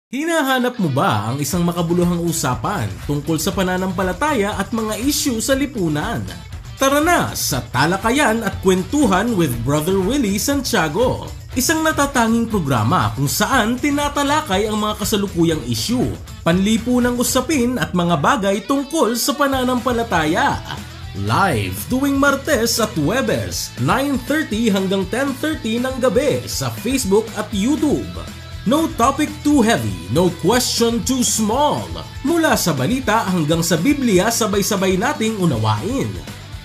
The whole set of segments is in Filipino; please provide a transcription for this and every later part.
Hinahanap mo ba ang isang makabuluhang usapan tungkol sa pananampalataya at mga issue sa lipunan? Tara na sa Talakayan at Kwentuhan with Brother Willie Santiago, isang natatanging programa kung saan tinatalakay ang mga kasalukuyang issue, panlipunang usapin at mga bagay tungkol sa pananampalataya. Live tuwing Martes at Huwebes, 9:30 hanggang 10:30 ng gabi sa Facebook at YouTube. No topic too heavy, no question too small. Mula sa balita hanggang sa Biblia, sabay-sabay nating unawain.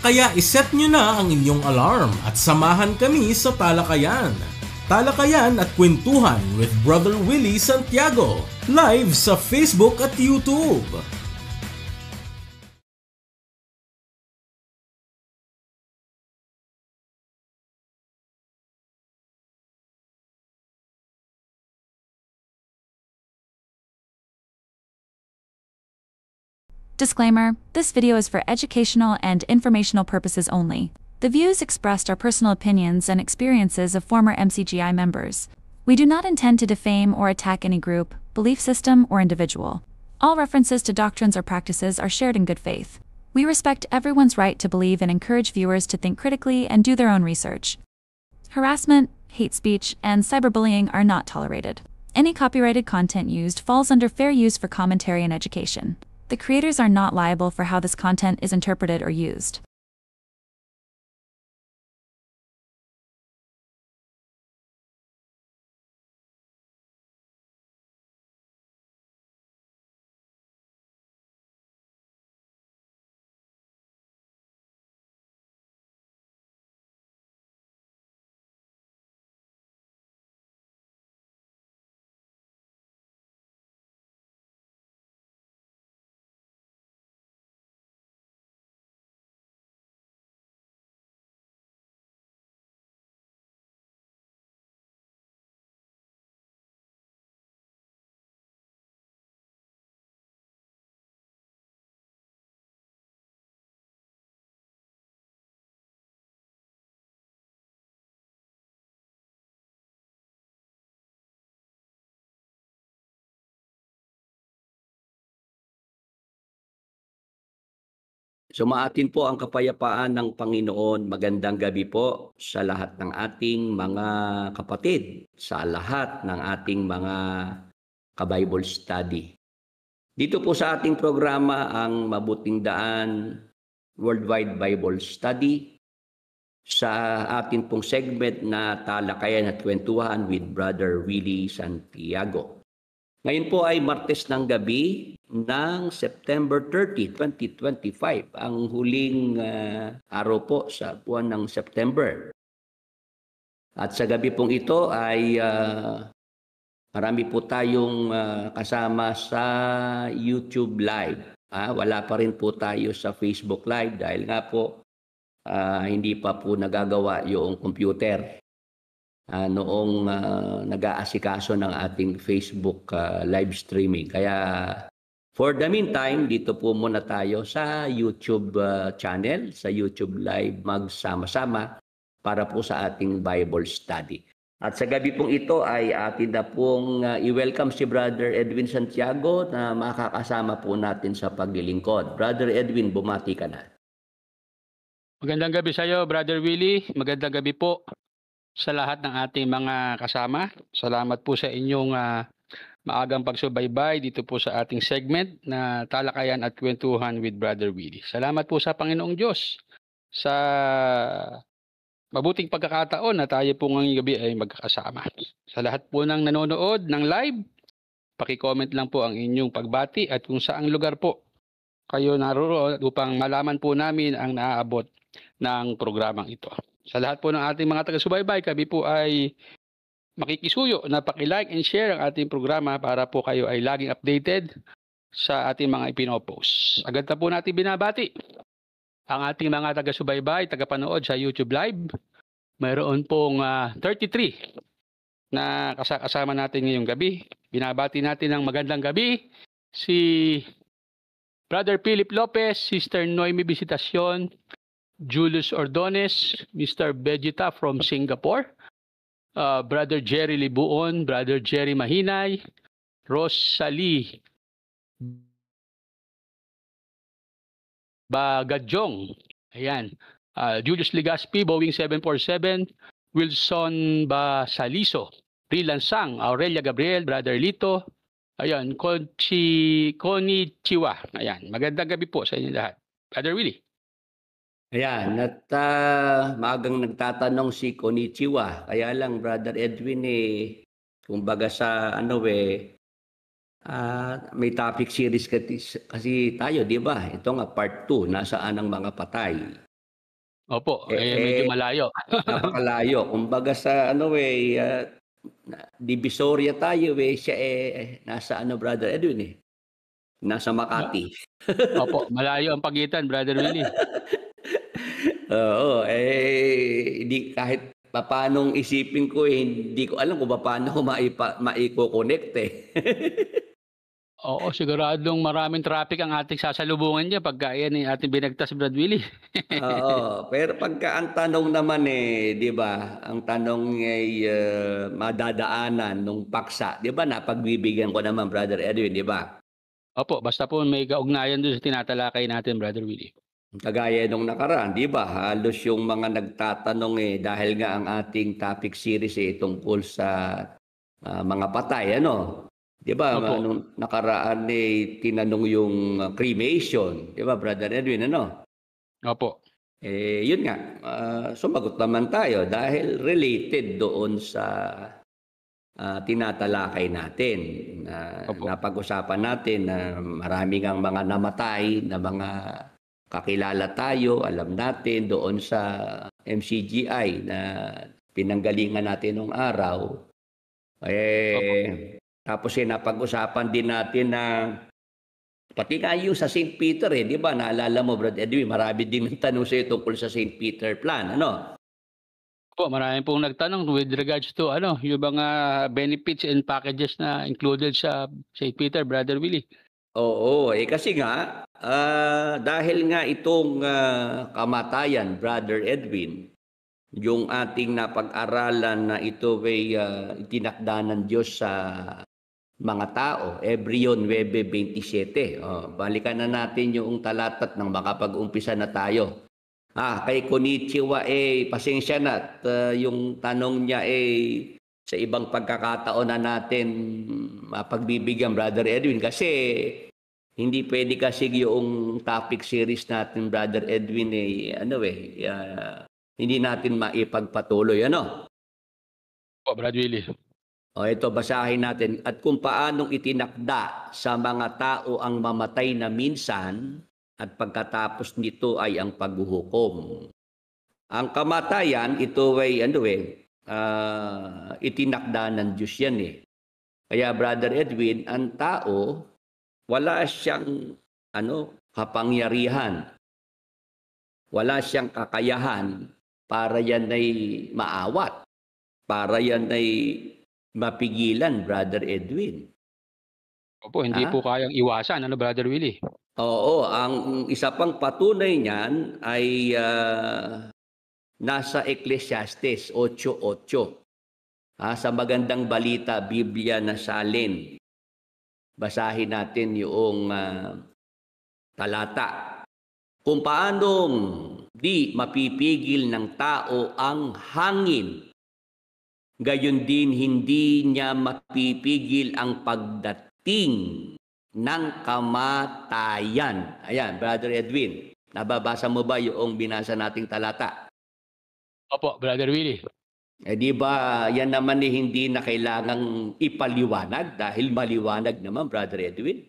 Kaya iset nyo na ang inyong alarm at samahan kami sa Talakayan. Talakayan at Kwentuhan with Brother Willie Santiago. Live sa Facebook at YouTube. Disclaimer, this video is for educational and informational purposes only. The views expressed are personal opinions and experiences of former MCGI members. We do not intend to defame or attack any group, belief system, or individual. All references to doctrines or practices are shared in good faith. We respect everyone's right to believe and encourage viewers to think critically and do their own research. Harassment, hate speech, and cyberbullying are not tolerated. Any copyrighted content used falls under fair use for commentary and education. The creators are not liable for how this content is interpreted or used. Sumaatin po ang kapayapaan ng Panginoon. Magandang gabi po sa lahat ng ating mga kapatid, sa lahat ng ating mga ka-Bible study. Dito po sa ating programa, ang Mabuting Daan Worldwide Bible Study, sa ating pong segment na Talakayan at Kwentuhan with Brother Willie Santiago. Ngayon po ay Martes ng gabi ng September 30, 2025, ang huling araw po sa buwan ng September. At sa gabi pong ito ay marami po tayong kasama sa YouTube Live. Wala pa rin po tayo sa Facebook Live dahil nga po hindi pa po nagagawa yung computer. Noong nag-aasikaso ng ating Facebook live streaming. Kaya for the meantime, dito po muna tayo sa YouTube channel, sa YouTube live magsama-sama para po sa ating Bible study. At sa gabi pong ito ay atin na pong i-welcome si Brother Edwin Santiago na makakasama po natin sa paglilingkod. Brother Edwin, bumati ka na. Magandang gabi sa iyo, Brother Willie. Magandang gabi po sa lahat ng ating mga kasama. Salamat po sa inyong maagang pagsubaybay dito po sa ating segment na Talakayan at Kwentuhan with Brother Willie. Salamat po sa Panginoong Diyos sa mabuting pagkakataon na tayo po ngayong gabi ay magkakasama. Sa lahat po ng nanonood ng live, paki-comment lang po ang inyong pagbati at kung saang lugar po kayo naroon upang malaman po namin ang naaabot ng programang ito. Sa lahat po ng ating mga taga-subaybay, kami po ay makikisuyo na paki-like and share ang ating programa para po kayo ay laging updated sa ating mga ipinopost. Agad na po natin binabati ang ating mga taga-subaybay, taga-panood sa YouTube Live. Mayroon pong 33 na kasama natin ngayong gabi. Binabati natin ng magandang gabi si Brother Philip Lopez, Sister Noemi Visitacion, Julius Ordones, Mr. Vegeta from Singapore, Brother Jerry Libuon, Brother Jerry Mahinay, Rosalie Bagadyong. Ayan. Julius Legaspi, Boeing 747. Wilson Basaliso. Rilansang, Aurelia Gabriel, Brother Lito. Ayan, Konnichiwa. Ayan, magandang gabi po sa inyo lahat. Brother Willie. Ayan, at maagang nagtatanong si Konnichiwa. Kaya lang, Brother Edwin, kumbaga sa may topic series kasi tayo, di ba? Ito nga, part 2, nasaan ang mga patay. Opo, medyo malayo. Napakalayo. Kumbaga sa Divisoria tayo, siya nasa Brother Edwin, nasa Makati. Opo, malayo ang pagitan, Brother Willie. Oo, hindi kahit paanong isipin ko, hindi ko alam kung paano ko maiko-connect Oo, siguradong maraming traffic ang ating sasalubungan niya pagka yan ating binagtas, Brad Willie. Oo, pero pagka ang tanong naman di ba, ang tanong ay madadaanan nung paksa, di ba, napagbibigyan ko naman, Brother Edwin, di ba? Opo, basta po may kaugnayan doon sa tinatalakay natin, Brother Willie. Kagaya nung nakaraan, di ba, halos yung mga nagtatanong dahil nga ang ating topic series tungkol sa mga patay, di ba, nung nakaraan tinanong yung cremation, di ba, Brother Edwin, Opo. Yun nga, sumagot naman tayo dahil related doon sa tinatalakay natin. Napag-usapan natin na marami ngang mga namatay na mga kakilala tayo, alam natin doon sa MCGI na pinanggalingan natin nung araw. Tapos napag-usapan din natin na pati nga yung sa St. Peter, di ba? Naalala mo, Brad Edwin, marami din ng tanong sa'yo tungkol sa St. Peter plan, Po, marami pong nagtanong with regards to yung mga benefits and packages na included sa St. Peter, Brother Willie. Oo, kasi nga, dahil nga itong kamatayan, Brother Edwin, yung ating napag-aralan na ito ay itinakda ng Diyos sa mga tao, Hebreo 9:27. Balikan na natin yung talatat ng makapag-umpisa na tayo. Kay Konnichiwa pasensya na at yung tanong niya sa ibang pagkakataon na natin mapagbibigyan, Brother Edwin, kasi hindi pwede kasi yung topic series natin, Brother Edwin, hindi natin maipagpatuloy, Po, Brad Willie. Ito, basahin natin. At kung paanong itinakda sa mga tao ang mamatay na minsan at pagkatapos nito ay ang paghuhukom. Ang kamatayan, ito ay itinakda ng Diyos yan Kaya, Brother Edwin, ang tao, wala siyang kapangyarihan. Wala siyang kakayahan para yan ay maawat. Para yan ay mapigilan, Brother Edwin. Opo, hindi po kayang iwasan, Brother Willie? Oo, ang isa pang patunay niyan ay nasa Ecclesiastes 8:8. Sa magandang balita, Biblia na salin. Basahin natin yung talata. Kung paanong di mapipigil ng tao ang hangin, gayon din hindi niya mapipigil ang pagdating ng kamatayan. Ayan, Brother Edwin, nababasa mo ba yung binasa nating talata? Opo, Brother Willie. Di ba yan naman hindi na kailangang ipaliwanag dahil maliwanag naman, Brother Edwin?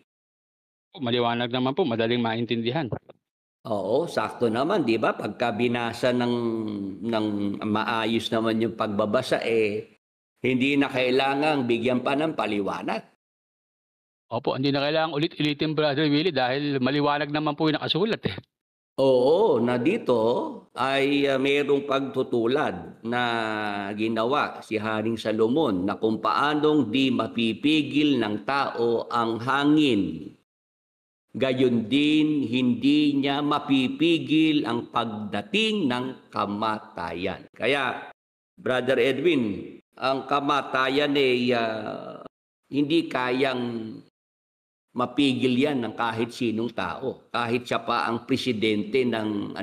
Maliwanag naman po, madaling maintindihan. Oo, sakto naman, di ba? Pagka binasa ng maayos naman yung pagbabasa, hindi na kailangang bigyan pa ng paliwanag. Opo, hindi na kailangang ulit-ulitin, Brother Willie, dahil maliwanag naman po yung nakasulat Oo, na dito ay mayroong pagtutulad na ginawa si Haring Salomon na kung paanong di mapipigil ng tao ang hangin. Gayon din, hindi niya mapipigil ang pagdating ng kamatayan. Kaya, Brother Edwin, ang kamatayan Hindi kayang mapigil yan ng kahit sinong tao. Kahit siya pa ang presidente ng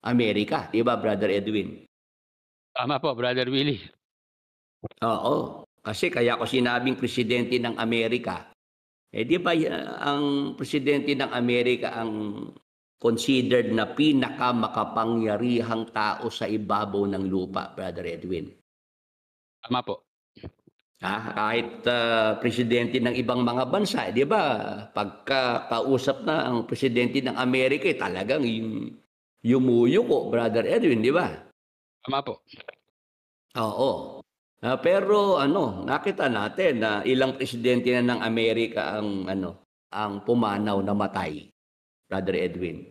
Amerika. Di ba, Brother Edwin? Tama po, Brother Willie. Oo. Kasi kaya ko sinabing presidente ng Amerika. Di ba ang presidente ng Amerika ang considered na pinakamakapangyarihang tao sa ibabaw ng lupa, Brother Edwin? Tama po. Kahit presidente ng ibang mga bansa, di ba? Pagka kausap na ang presidente ng Amerika, talagang yumuyuko, Brother Edwin, di ba? Tama po. Oo. Pero nakita natin na ilang presidente na ng Amerika ang pumanaw na matay, Brother Edwin.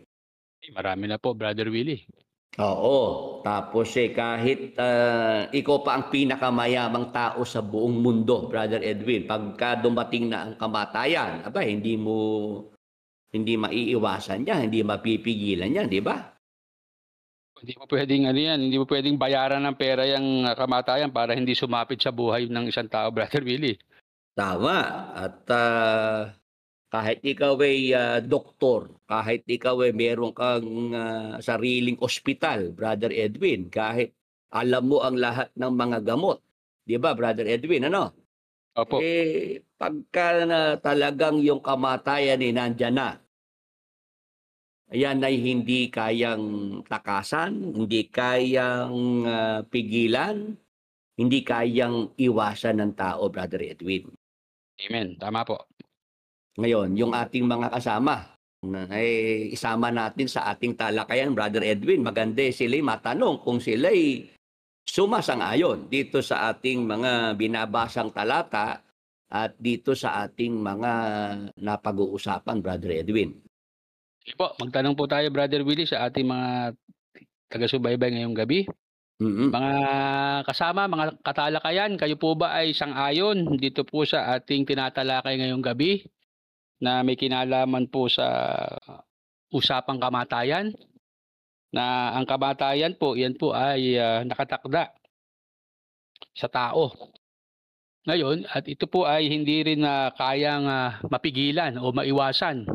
Marami na po, Brother Willie. Oo. Tapos kahit ikaw pa ang pinakamayamang tao sa buong mundo, Brother Edwin, pagka dumating na ang kamatayan, hindi maiiwasan yan, hindi mapipigilan yan, di ba? Hindi mo pwedeng hindi mo pwedeng bayaran ng pera yung kamatayan para hindi sumapit sa buhay ng isang tao, Brother Willie. Tama. At kahit ikaw ay doktor, kahit ikaw ay meron kang sariling ospital, Brother Edwin, kahit alam mo ang lahat ng mga gamot, di ba, Brother Edwin, Opo. Pagka talagang yung kamatayan nandyan na, ayan ay hindi kayang takasan, hindi kayang pigilan, hindi kayang iwasan ng tao, Brother Edwin. Amen. Tama po. Ngayon, yung ating mga kasama, isama natin sa ating talakayan, Brother Edwin. Maganda sila'y matanong kung sila'y sumasang-ayon dito sa ating mga binabasang talata at dito sa ating mga napag-uusapan, Brother Edwin. Sige po, magtanong po tayo, Brother Willie, sa ating mga taga-subaybay ngayong gabi. Mga kasama, mga katalakayan, kayo po ba ay sang-ayon dito po sa ating tinatalakay ngayong gabi na may kinalaman po sa usapang kamatayan? Na ang kamatayan po, yan po ay nakatakda sa tao. Ngayon, at ito po ay hindi rin kayang mapigilan o maiwasan.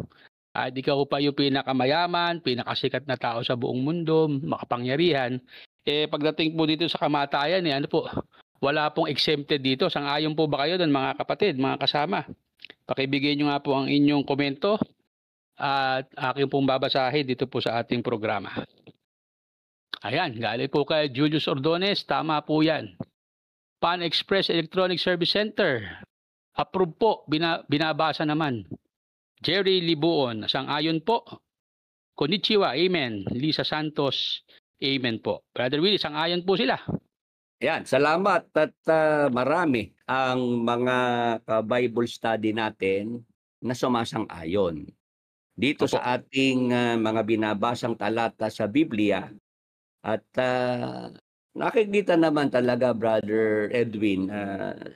At ikaw pa yung pinakamayaman, pinakasikat na tao sa buong mundo, makapangyarihan. Pagdating po dito sa kamatayan, wala pong exempted dito. Sang-ayon po ba kayo doon, mga kapatid, mga kasama? Pakibigay nyo nga po ang inyong komento at aking pong babasahin dito po sa ating programa. Ayan, galing po kay Julius Ordones, tama po yan. Pan Express Electronic Service Center, approve po, binabasa naman. Jerry Libuon, sang-ayon po. Konnichiwa, amen. Lisa Santos, amen po. Brother Willie, sang-ayon po sila. Yan, salamat at marami ang mga Bible study natin na sumasang-ayon. Dito Opo. sa ating mga binabasang talata sa Biblia at nakikita naman talaga, Brother Edwin,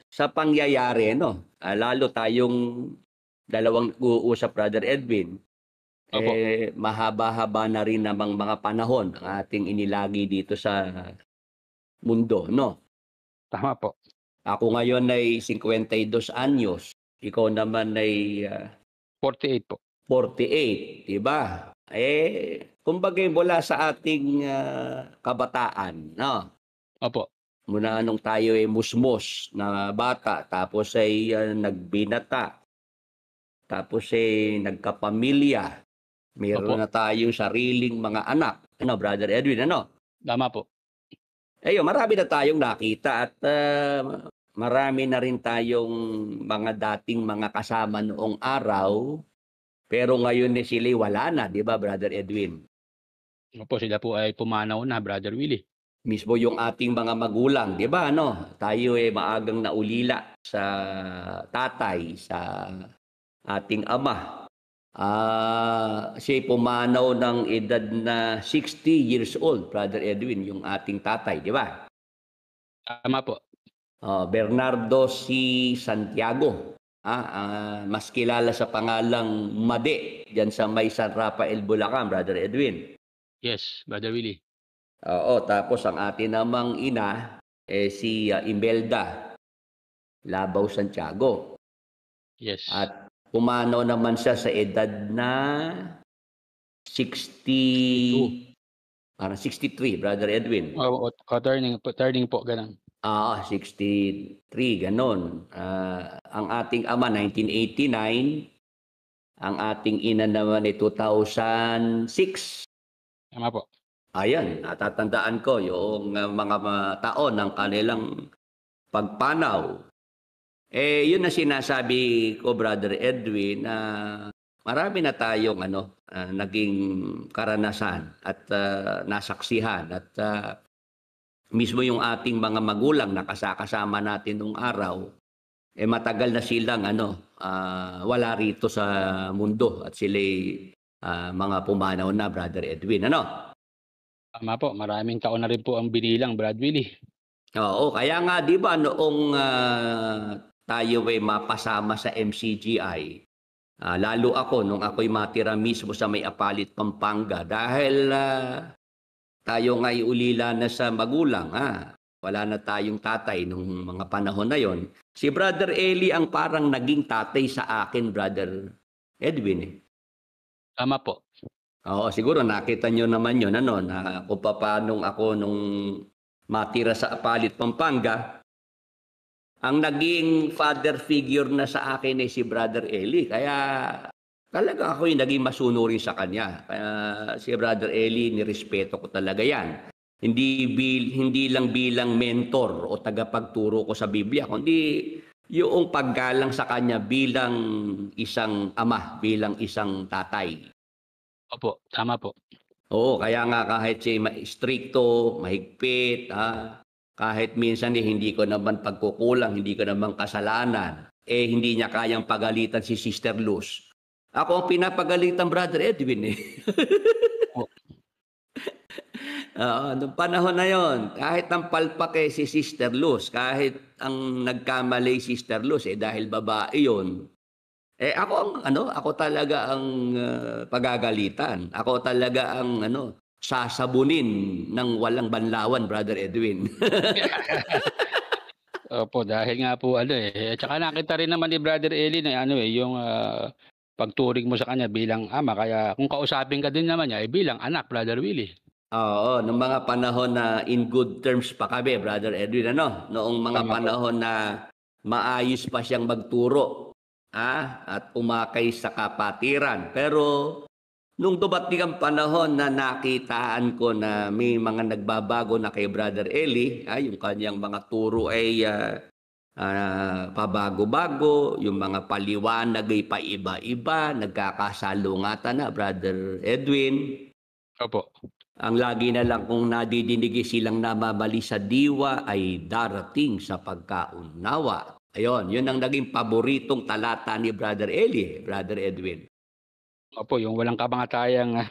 sa pangyayari, lalo tayong dalawang uusap, Brother Edwin, Opo. mahaba-haba na rin namang mga panahon ang ating inilagi dito sa mundo, Tama po. Ako ngayon ay 52 anyos. Ikaw naman ay 48 po. 48, di ba? Kumbaga mula sa ating kabataan, Opo. Mula nung tayo ay musmos na bata, tapos ay nagbinata, tapos ay nagkapamilya, mayroon Opo. na tayong sariling mga anak. Brother Edwin, Tama po. marami na tayong nakita at marami na rin tayong mga dating mga kasama noong araw, pero ngayon sila wala na, di ba, Brother Edwin? Opo, sila po ay pumanaw na, Brother Willie. Mismo yung ating mga magulang, di ba, tayo ay maagang naulila sa tatay, sa ating ama. Siya pumanaw ng edad na 60 years old, Brother Edwin, yung ating tatay, di ba? Tama po. Bernardo C. Santiago. Mas kilala sa pangalang Made, dyan sa may San Rafael, Bulacan, Brother Edwin. Yes, Brother Willie. Oo, tapos ang atin namang ina, si Imelda Labaw Santiago. Yes. At pumanaw naman siya sa edad na 60, parang 63, Brother Edwin. Turning po, ganun. 63, ganon. Ang ating ama, 1989. Ang ating ina naman ay 2006. Tama po. Ayan, natatandaan ko yung mga taon ng kanilang pagpanaw. Yun na sinasabi ko, Brother Edwin, na marami na tayong naging karanasan at nasaksihan at mismo yung ating mga magulang na kasama natin nung araw, matagal na silang wala rito sa mundo at sila'y mga pumanaw na, Brother Edwin. Tama po, maraming taon na rin po ang binilang, Brad Willie. Oo, kaya nga 'di ba noong tayo ay mapasama sa MCGI, lalo ako nung ako'y matira mismo sa May Apalit, Pampanga dahil tayo nga'y ulila na sa magulang, wala na tayong tatay nung mga panahon na yon. Si Brother Eli ang parang naging tatay sa akin, Brother Edwin. Tama po. Oo, siguro nakita nyo naman yun, na kung paano ako nung matira sa Apalit, Pampanga, ang naging father figure na sa akin ay si Brother Eli. Kaya talaga ako yung naging masunurin sa kanya. Kaya si Brother Eli, nirespeto ko talaga yan. Hindi lang bilang mentor o tagapagturo ko sa Biblia, kundi yung paggalang sa kanya bilang isang ama, bilang isang tatay. Opo, tama po. Oo, kaya nga kahit siya stricto, mahigpit, kahit minsan hindi ko naman pagkukulang, hindi ko naman kasalanan, hindi niya kayang pagalitan si Sister Luz. Ako ang pinapagalitan, Brother Edwin. Oh. Noong panahon na yon, kahit ang palpak si Sister Luz, kahit ang nagkamali Sister Luz, dahil babae yon, ako talaga ang pagagalitan. Ako talaga ang sasabunin ng walang banlawan, Brother Edwin. Opo, dahil nga po At saka nakita rin naman ni Brother Eli na yung pagturing mo sa kanya bilang ama. Kaya kung kausapin ka din naman niya, bilang anak, Brother Willie. Oo, noong mga panahon na in good terms pa kami, Brother Edwin, noong mga panahon na maayos pa siyang magturo, at umakay sa kapatiran. Pero nung dumating ang panahon na nakitaan ko na may mga nagbabago na kay Brother Eli, yung kanyang mga turo ay pabago-bago, yung mga paliwanag ay paiba-iba, nagkakasalungatan na, Brother Edwin. Opo. Ang lagi na lang kung nadidinig silang namamali sa diwa ay darating sa pagkaunawa. Ayun, yun ang naging paboritong talata ni Brother Eli, Brother Edwin. Opo, yung walang kabangatayang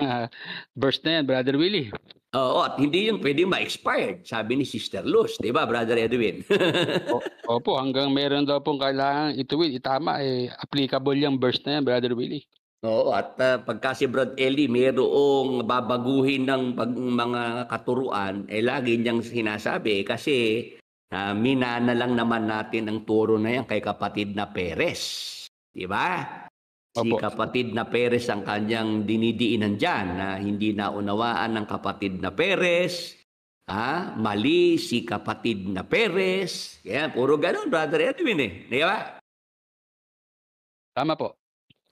verse na yan, Brother Willie. Oo, at hindi yun pwede ma-expired, sabi ni Sister Luz, di ba, Brother Edwin? Opo, hanggang meron daw pong kailangan itama, applicable yung verse na yan, Brother Willie. Oo, at pagka si Brother Eli mayroong babaguhin ng mga katuruan, lagi niyang sinasabi kasi minana lang naman natin ang turo na yan kay kapatid na Perez. Di ba? Si kapatid na Perez ang kanyang dinidiinan dyan na hindi naunawaan ng kapatid na Perez. Mali si kapatid na Perez. Yan, puro ganun, Brother Edwin Di ba? Tama po.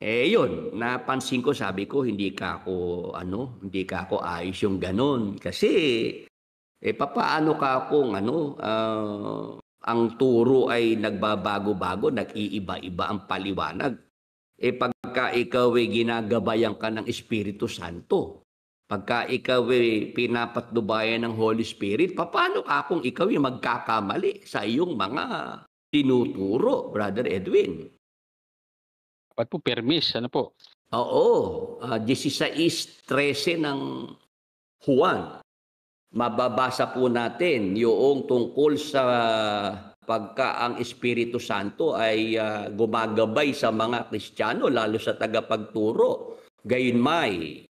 Yun, napansin ko, sabi ko, hindi ka ako ayos yung ganun. Kasi, papaano ka kung ang turo ay nagbabago-bago, nag-iiba-iba ang paliwanag. Pagka ikaw ay ginagabayan ka ng Espiritu Santo, pagka ikaw ay pinapatnubayan ng Holy Spirit, papaano ka kung ikaw ay magkakamali sa iyong mga tinuturo, Brother Edwin? Dapat po permis, po? Oo, 16:13 ng Juan. Mababasa po natin yung tungkol sa pagka ang Espiritu Santo ay gumagabay sa mga Kristiyano, lalo sa tagapagturo. Gayunmay,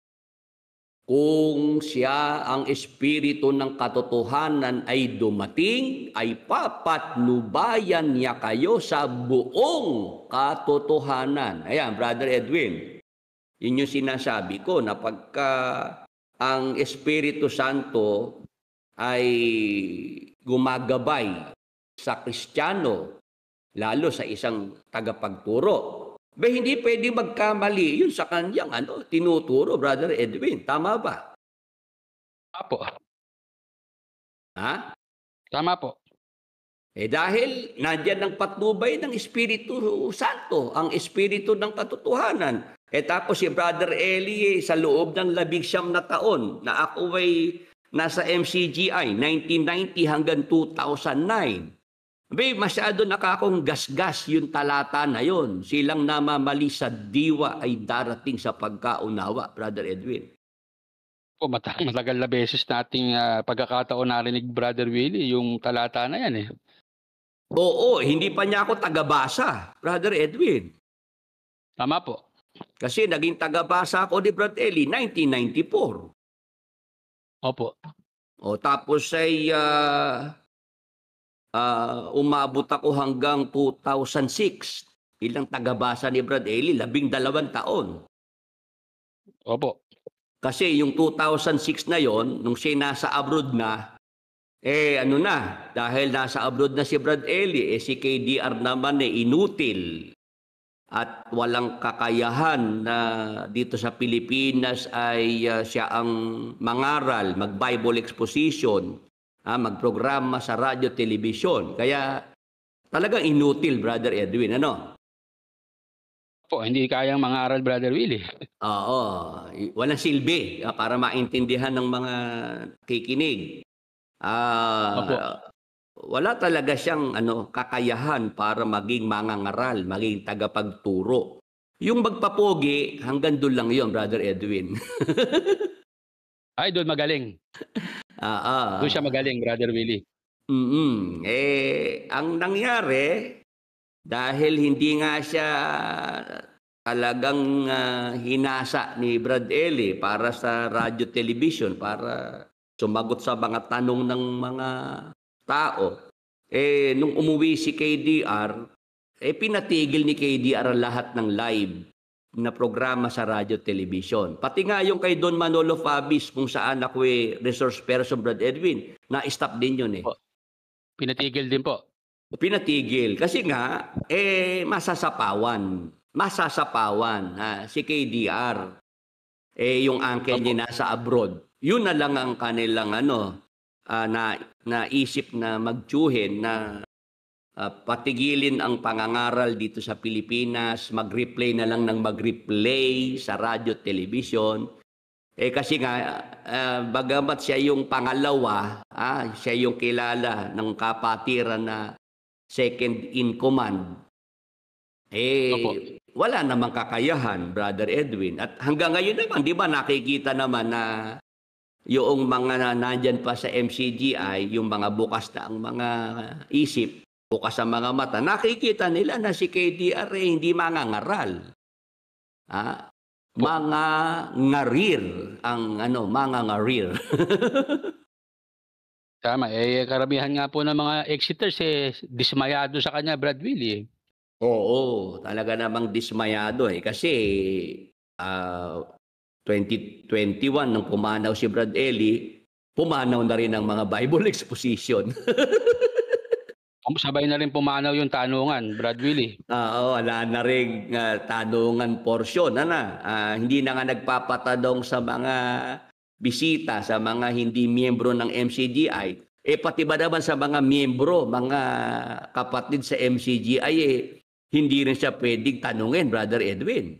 kung siya ang espiritu ng katotohanan ay dumating, ay papatnubayan niya kayo sa buong katotohanan. Ayan, Brother Edwin, yun yung sinasabi ko na pagka ang Espiritu Santo ay gumagabay sa Kristiyano, lalo sa isang tagapagturo, hindi pwede magkamali yun sa kanyang tinuturo, Brother Edwin. Tama ba? Apo. Ha? Tama po. Dahil nandiyan ang patnubay ng Espiritu Santo, ang Espiritu ng katotohanan. Tapos si Brother Eli sa loob ng 19 na taon na ako ay nasa MCGI, 1990 hanggang 2009. Masyado nakakong gasgas yung talata na yon. Silang namamali sa diwa ay darating sa pagkaunawa, Brother Edwin. Po, matagal na beses nating pagkakataon narinig, Brother Willie, yung talata na yan eh. Oo, hindi pa niya ako tagabasa, Brother Edwin. Tama po. Kasi naging tagabasa ako ni Brother Eli, 1994. Opo. Tapos ay umabot ako hanggang 2006. Ilang tagabasa ni Brad Eli, 12 taon. Opo. Kasi yung 2006 na yon, nung siya nasa abroad na, dahil nasa abroad na si Brad Eli, si KDR naman inutil at walang kakayahan na dito sa Pilipinas ay siya ang mangaral, mag-Bible exposition, magprograma sa radyo, telebisyon. Kaya talagang inutil, Brother Edwin, Po, hindi kayang mangaral, Brother Willie. Oo, walang silbi para maintindihan ng mga kikinig. Wala talaga siyang kakayahan para maging mangangaral, maging tagapagturo. Yung magpapogi, hanggang doon lang yon, Brother Edwin. Ay, doon magaling. Doon siya magaling, Brother Willie. Ang nangyari, dahil hindi nga siya talagang hinasa ni Brad Eli para sa radyo television, para sumagot sa mga tanong ng mga tao. Nung umuwi si KDR, pinatigil ni KDR lahat ng live na programa sa radyo television. Pati nga yung kay Don Manolo Fabis, kung saan ako resource person, Brad Edwin, na-stop din yun . Pinatigil din po. Pinatigil. Kasi nga, masasapawan. Si KDR. Yung uncle niya nasa abroad. Yun na lang ang kanilang naisip na magtsuhin na patigilin ang pangangaral dito sa Pilipinas, mag-replay na lang ng mag-replay sa radyo, television. Kasi nga, bagamat siya yung pangalawa, siya yung kilala ng kapatiran na second in command, wala namang kakayahan, Brother Edwin. At hanggang ngayon naman, di ba, nakikita naman na yung mga nandyan pa sa MCGI, yung mga bukas na ang mga isip, bukas ang mga mata, nakikita nila na si KDR hindi mangangaral. Mga ngarir ang mga ngarir. Tama. Karamihan nga po ng mga exiters dismayado sa kanya, Brad Willie. Oo, talaga namang dismayado kasi 2021 nung pumanaw si Brad Eli, pumanaw na rin ang mga Bible exposition. Sabay na rin pumanaw yung tanungan, Brad Willie. Wala na rin tanungan portion. Hindi na nga nagpapatanong sa mga bisita, sa mga hindi miyembro ng MCGI. Pati ba naman sa mga miyembro, mga kapatid sa MCGI, hindi rin siya pwedeng tanungin, Brother Edwin.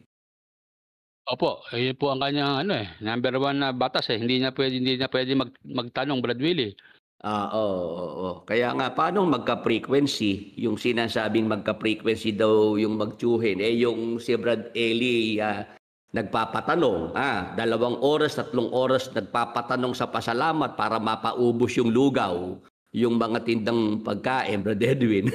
Opo, yun po ang kanyang number 1 na batas. Hindi niya pwede magtanong, Brad Willie. Oo. Kaya nga, paano magka-frequency? Yung sinasabing magka-frequency daw yung magtsuhin. Yung si Brad Eli nagpapatanong. 2 oras, 3 oras nagpapatanong sa pasalamat para mapaubos yung lugaw. Yung mga tindang pagkain, Brad Edwin.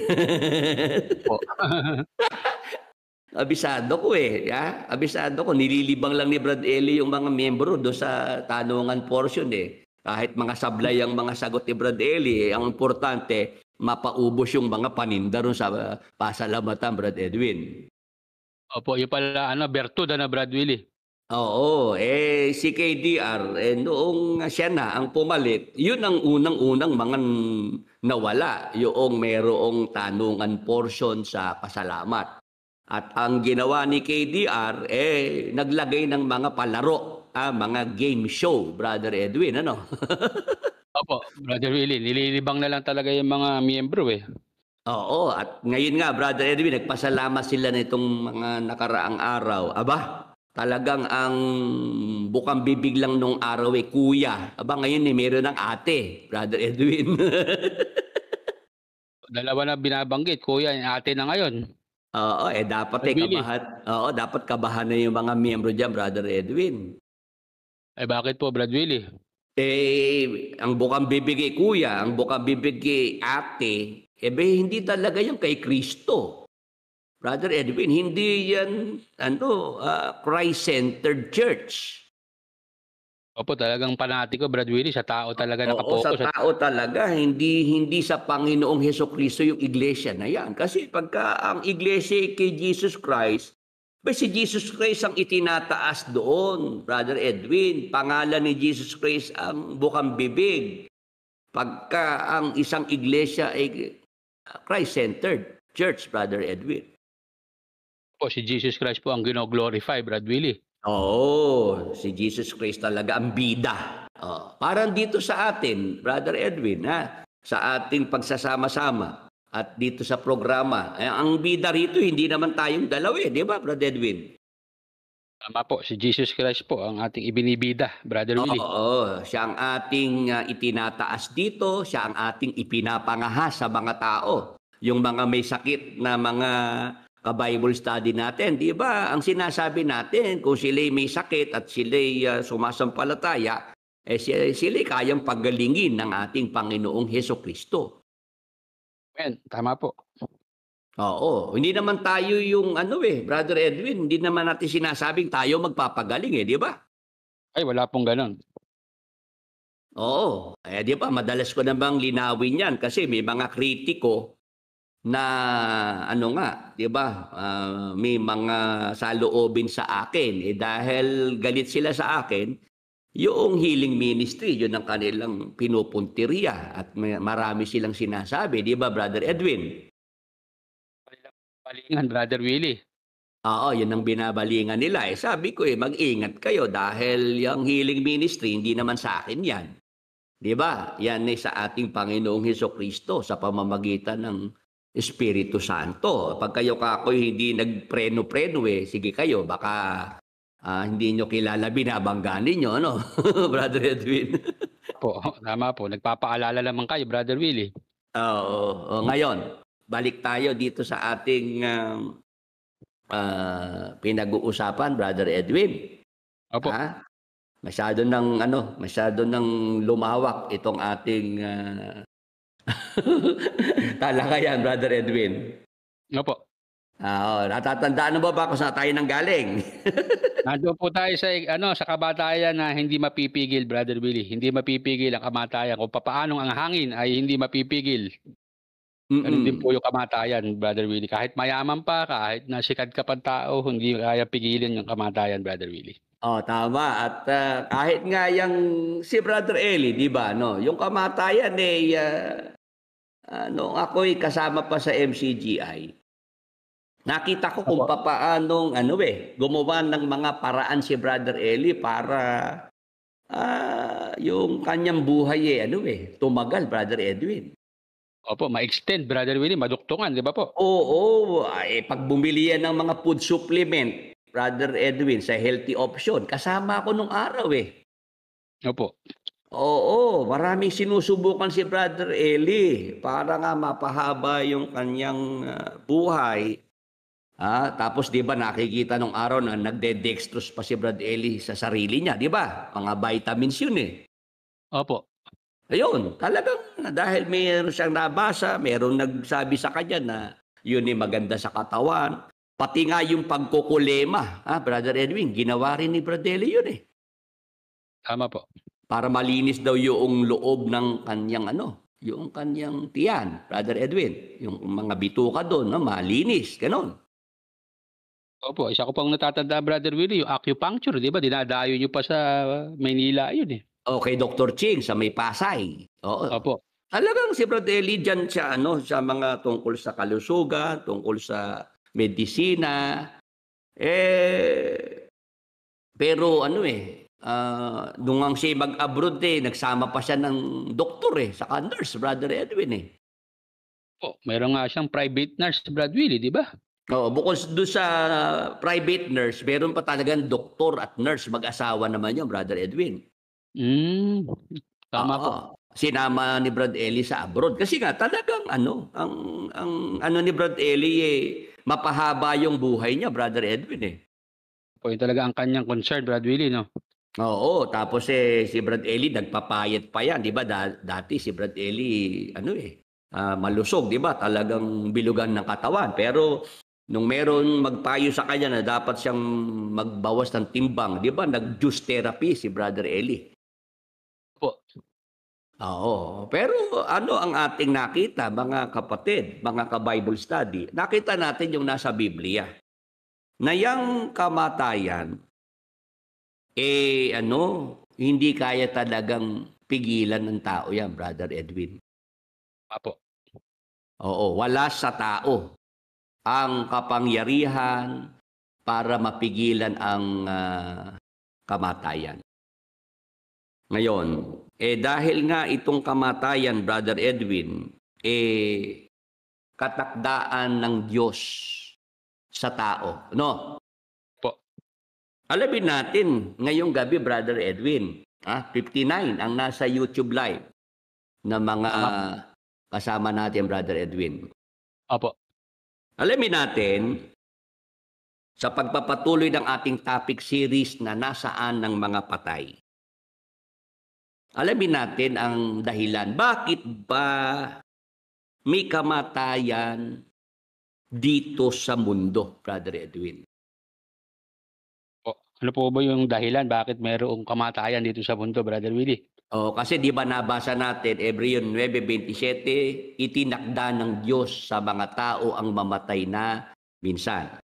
Abisado ko eh. Abisado ko. Nililibang lang ni Brad Eli yung mga miyembro doon sa tanungan portion eh. Kahit mga sablay ang mga sagot ni Brad Eli, ang importante, mapaubos yung mga paninda ron sa pasalamatan, Brad Edwin. Opo, yung pala, bertud na Brad Willie. Oo, si KDR, noong siya na ang pumalit, yun ang unang-unang mga nawala, yung merong tanungan portion sa pasalamat. At ang ginawa ni KDR, naglagay ng mga palaro, mga game show, Brother Edwin, ano? Opo, Brother Willie, nililibang na lang talaga yung mga miyembro eh. Oo, at ngayon nga, Brother Edwin, nagpasalamat sila nitong mga nakaraang araw. Aba, talagang ang bukang bibig lang nung araw kuya. Aba, ngayon meron ng ate, Brother Edwin. Dalawa na binabanggit, kuya, yung ate na ngayon. Oo, dapat kabahan. Oo, dapat kabahan na yung mga miyembro diyan, Brother Edwin. Bakit po, Brad Willie? Ang bukang bibig kuya, ang bukang bibig ate, hindi talaga yan kay Kristo. Brother Edwin, hindi yan Christ-centered church. Opo, talagang panatiko, Brad Willie, sa tao talaga nakapokus. Oo, sa tao talaga, hindi sa Panginoong Hesukristo yung iglesia na yan. Kasi pagka ang iglesia kay Jesus Christ, si Jesus Christ ang itinataas doon, Brother Edwin. Pangalan ni Jesus Christ ang bukang bibig. Pagka ang isang iglesia ay Christ-centered church, Brother Edwin. Po, si Jesus Christ po ang gino-glorify, Brad Willie. Oo, si Jesus Christ talaga ang bida. Parang dito sa atin, Brother Edwin, sa ating pagsasama-sama at dito sa programa. Ang bida rito, hindi naman tayong dalawa di ba, Brother Edwin? Tama po, si Jesus Christ po ang ating ibinibida, Brother Willie. Oo, siya ang ating itinataas dito, siya ang ating ipinapangahas sa mga tao. Yung mga may sakit na mga ka-Bible study natin, di ba? Ang sinasabi natin, kung sila'y may sakit at sila'y sumasampalataya, sila'y kayang pagalingin ng ating Panginoong Hesukristo. Amen, tama po. Oo, hindi naman tayo yung Brother Edwin, hindi naman natin sinasabing tayo magpapagaling di ba? Ay, wala pong ganon. Oo, di ba? Madalas ko namang linawin yan kasi may mga kritiko na di ba? May mga saloobin sa akin dahil galit sila sa akin, yung healing ministry, yun ang kanilang pinupuntirya at marami silang sinasabi, di ba, Brother Edwin? Balingan, Brother Willie. Oo, yun ang binabalingan nila. Sabi ko mag-ingat kayo dahil yung healing ministry, hindi naman sa akin yan. Di ba? Yan sa ating Panginoong Hesukristo sa pamamagitan ng Espiritu Santo. Pag kayo kakoy hindi nagpreno-preno sige kayo, baka hindi nyo kilala binabangga ninyo, ano? Brother Edwin. Po, tama po. Nagpapaalala naman kayo, Brother Willie. Oo. Ngayon, balik tayo dito sa ating pinag-uusapan, Brother Edwin. Opo. Masyado nang lumawak itong ating talakayan, Brother Edwin. Opo. Natatandaan mo ba kung saan tayo nanggaling? Nandoon po tayo sa kamatayan na hindi mapipigil, Brother Willie. Hindi mapipigil ang kamatayan. Kung papaanong ang hangin ay hindi mapipigil. Ganun din po yung kamatayan, Brother Willie. Kahit mayaman pa, kahit nasikat ka pang tao, hindi kaya pigilin yung kamatayan, Brother Willie. Tama. At kahit nga yung si Brother Eli, di ba, yung kamatayan ako'y kasama pa sa MCGI, nakita ko kung papaanong gumawa ng mga paraan si Brother Eli para yung kanyang buhay tumagal, Brother Edwin. Opo, ma-extend, Brother Willie, maduktungan, di ba po? Oo, pag bumili yan ng mga food supplement, Brother Edwin, sa healthy option, kasama ako nung araw Opo. Oo, maraming sinusubukan si Brother Eli para nga mapahaba yung kanyang buhay. Tapos di ba nakikita nung araw na nagde-dextrose pa si Brother Eli sa sarili niya, di ba? Mga vitamins yun Opo. Ayun, talagang dahil mayroon siyang nabasa, mayroong nagsabi sa kanya na yun maganda sa katawan. Pati nga yung pagkukulema, Brother Edwin, ginawa rin ni Bradelli yun eh. Tama po. Para malinis daw yung loob ng kanyang yung kanyang tiyan, Brother Edwin. Yung mga bituka doon, malinis, ganon. Opo, isa ko pang natatanda, Brother Willie, yung acupuncture, di ba? Dinadayo nyo pa sa Maynila yun eh. Okay, Dr. Ching sa may Pasay. Oo. Opo. Talagang si Bradelli dyan siya, sa mga tungkol sa kalusugan, tungkol sa medisina. Pero nung ang siya mag-abroad nagsama pa siya ng doktor saka nurse, Brother Edwin Po, meron nga siyang private nurse, Brad Willie, di ba? Oo, bukod doon sa private nurse, meron pa talagang doktor at nurse, mag-asawa naman yun, Brother Edwin. Tama po. Sinama ni Brad Eli sa abroad. Kasi nga talagang ang ni Brad Eli mapahaba yung buhay niya, Brother Edwin Po, yun talaga ang kanyang concern, Brad Willie, no? Oo, tapos si Brad Eli nagpapayat pa yan, 'di ba? Dati si Brad Eli malusog, 'di ba? Talagang bilugan ng katawan. Pero nung meron magpayo sa kanya na dapat siyang magbawas ng timbang, 'di ba? Nag-juice therapy si Brother Eli. Po. Oo, pero ang ating nakita, mga kapatid, mga ka-Bible study, nakita natin yung nasa Biblia. Na yung kamatayan, hindi kaya talagang pigilan ng tao yan, Brother Edwin. Apo. Oo, wala sa tao ang kapangyarihan para mapigilan ang kamatayan. Ngayon, dahil nga itong kamatayan, Brother Edwin, katakdaan ng Diyos sa tao. No? Po. Alamin natin ngayong gabi, Brother Edwin, 59 ang nasa YouTube live na mga kasama natin, Brother Edwin. Opo. Alamin natin sa pagpapatuloy ng ating topic series na nasaan ng mga patay. Alamin natin ang dahilan. Bakit ba may kamatayan dito sa mundo, Brother Edwin? Ano po ba yung dahilan bakit mayroong kamatayan dito sa mundo, Brother Willie? Kasi di ba nabasa natin, Hebreo 9:27, itinakda ng Diyos sa mga tao ang mamatay na minsan.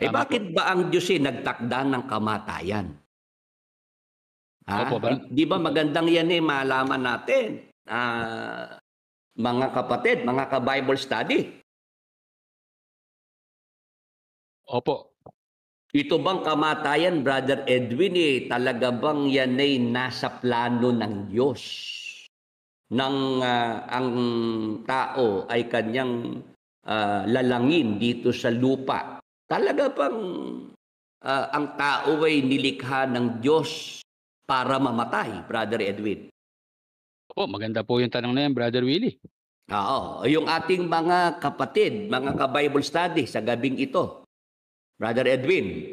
Bakit ba ang Diyos nagtakda ng kamatayan? Opo ba? Di ba magandang yan malaman natin, mga kapatid, mga ka-Bible study? Opo. Ito bang kamatayan, Brother Edwin, talaga bang yan ay nasa plano ng Diyos? Nang ang tao ay kanyang lalangin dito sa lupa. Talaga bang ang tao ay nilikha ng Diyos para mamatay, Brother Edwin? Opo, maganda po yung tanong na yan, Brother Willie. Oo, yung ating mga kapatid, mga ka-Bible study sa gabing ito, Brother Edwin,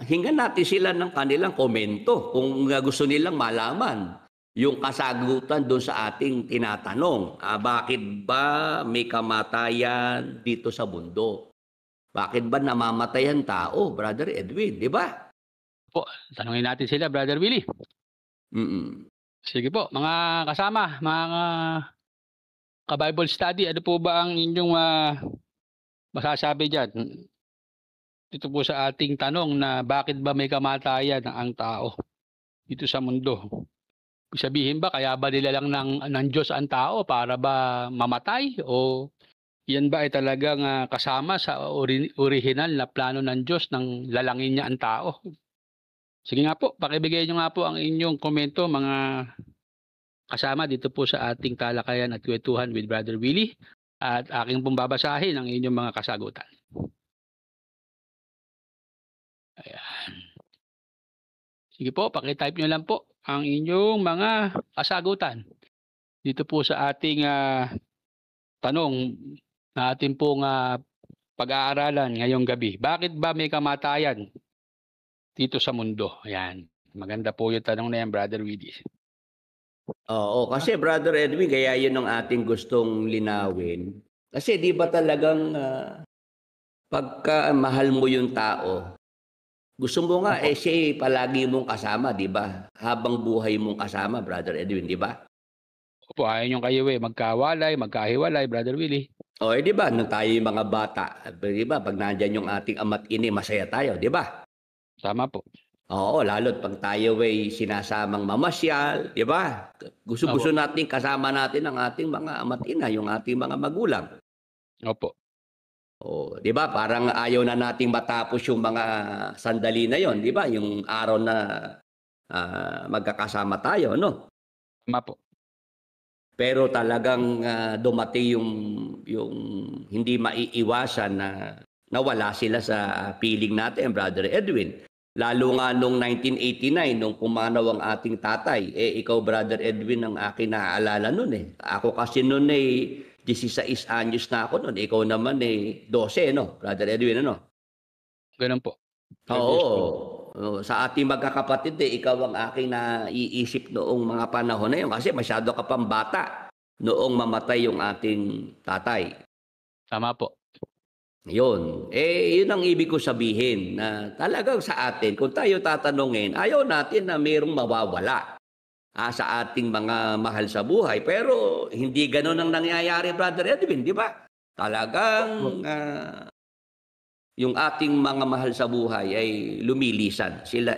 hingan natin sila ng kanilang komento kung gusto nilang malaman yung kasagutan doon sa ating tinatanong. Bakit ba may kamatayan dito sa mundo? Bakit ba namamatay ang tao, Brother Edwin? Di ba? Po, tanungin natin sila, Brother Willie. Sige po, mga kasama, mga ka-Bible study, ano po ba ang inyong masasabi dyan? Ito po sa ating tanong na bakit ba may kamatayan ang tao dito sa mundo? Sabihin ba, kaya ba nilalang ng Diyos ang tao para ba mamatay? O yan ba ay talagang kasama sa original na plano ng Diyos nang lalangin niya ang tao? Sige nga po, pakibigay nyo nga po ang inyong komento, mga kasama dito po sa ating talakayan at kwentuhan with Brother Willie. At aking pong babasahin ang inyong mga kasagutan. Ayan. Sige po, pakitype nyo lang po ang inyong mga kasagutan. Dito po sa ating tanong na ating pong pag-aaralan ngayong gabi. Bakit ba may kamatayan dito sa mundo? Ayan. Maganda po yung tanong na yan, Brother Willie. Oo, kasi Brother Edwin, kaya yun ang ating gustong linawin. Kasi di ba talagang pagka mahal mo yung tao, gusto mo nga Opo. siya palagi mong kasama, di ba? Habang buhay mong kasama, Brother Edwin, di ba? Opo, ayaw niyong kayo magkawalay, magkahiwalay, Brother Willie. O, di ba, nung tayo yung mga bata, di ba, pag nandyan yung ating ama't ina, masaya tayo, di ba? Tama po. Oo, lalo't pag tayo ay sinasamang mamasyal, di ba? Gusto-gusto Opo. natin kasama natin ang ating mga ama't ina, yung ating mga magulang. Opo. O, di ba? Parang ayaw na nating matapos yung mga sandali na yon, di ba? Yung araw na magkakasama tayo, no? Tama po. Pero talagang dumating yung hindi maiiwasan na nawala sila sa piling natin, Brother Edwin. Lalo nga nung 1989, nung pumanaw ang ating tatay, ikaw, Brother Edwin, ang akin naaalala nun eh. Ako kasi nun 16 anyos na ako nun. Ikaw naman 12, no? Brother Edwin, ano? Ganun po. 12 Oo. years old. Sa ating magkakapatid, ikaw ang aking naiisip noong mga panahon na yun kasi masyado ka pang bata noong mamatay yung ating tatay. Tama po. Yun. Yun ang ibig ko sabihin na talagang sa atin, kung tayo tatanungin, ayaw natin na mayroong mawawala sa ating mga mahal sa buhay. Pero hindi ganun ang nangyayari, Brother Edwin, di ba? Talagang yung ating mga mahal sa buhay ay lumilisan. Sila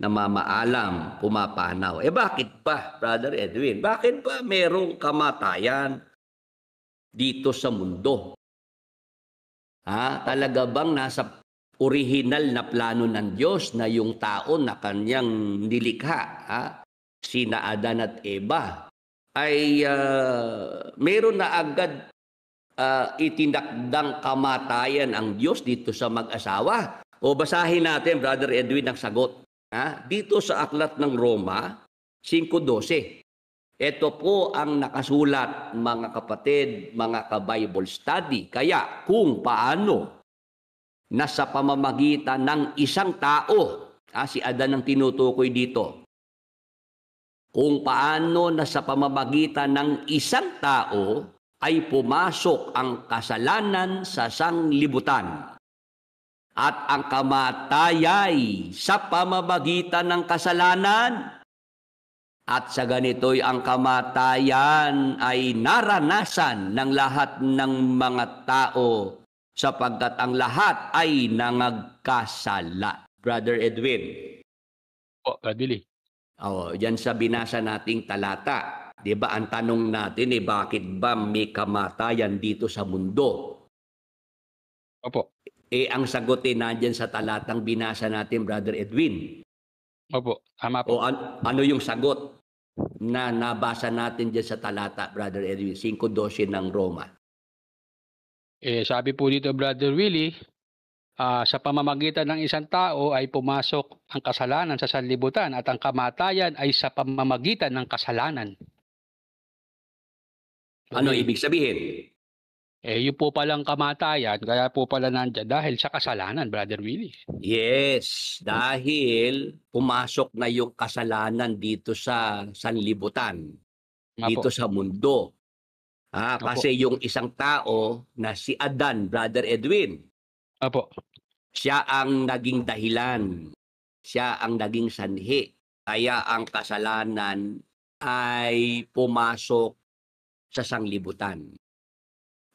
namamaalam, pumapanaw. Bakit ba, Brother Edwin? Bakit ba merong kamatayan dito sa mundo? Talaga bang nasa orihinal na plano ng Diyos na yung tao na kanyang nilikha, sina Adan at Eva, ay meron na agad itinakdang kamatayan ang Diyos dito sa mag-asawa? O basahin natin, Brother Edwin, ang sagot. Dito sa aklat ng Roma 5:12. Ito po ang nakasulat, mga kapatid, mga ka-Bible study. Kaya kung paano nasa pamamagitan ng isang tao, si Adan ang tinutukoy dito, kung paano nasa pamamagitan ng isang tao ay pumasok ang kasalanan sa sanglibutan at ang kamatayay sa pamamagitan ng kasalanan. At sa ganito'y ang kamatayan ay naranasan ng lahat ng mga tao sapagkat ang lahat ay nangagkasala. Brother Edwin. Po, Brother Willie. Yan sa binasa nating talata. Di ba ang tanong natin bakit ba may kamatayan dito sa mundo? Opo. Ang sagot nandyan sa talatang binasa natin, Brother Edwin. Opo. Tama po. Ano yung sagot na nabasa natin dyan sa talata, Brother Edwin, 5:12 ng Roma? Sabi po dito, Brother Willie, sa pamamagitan ng isang tao ay pumasok ang kasalanan sa sanlibutan at ang kamatayan ay sa pamamagitan ng kasalanan. Ano ibig sabihin? Yun po palang kamatayan, kaya po pala nandiyan dahil sa kasalanan, Brother Willie. Yes, dahil pumasok na yung kasalanan dito sa sanlibutan, dito sa mundo. Kasi yung isang tao na si Adan, Brother Edwin, Opo. siya ang naging dahilan, siya ang naging sanhi. Kaya ang kasalanan ay pumasok sa sanglibutan.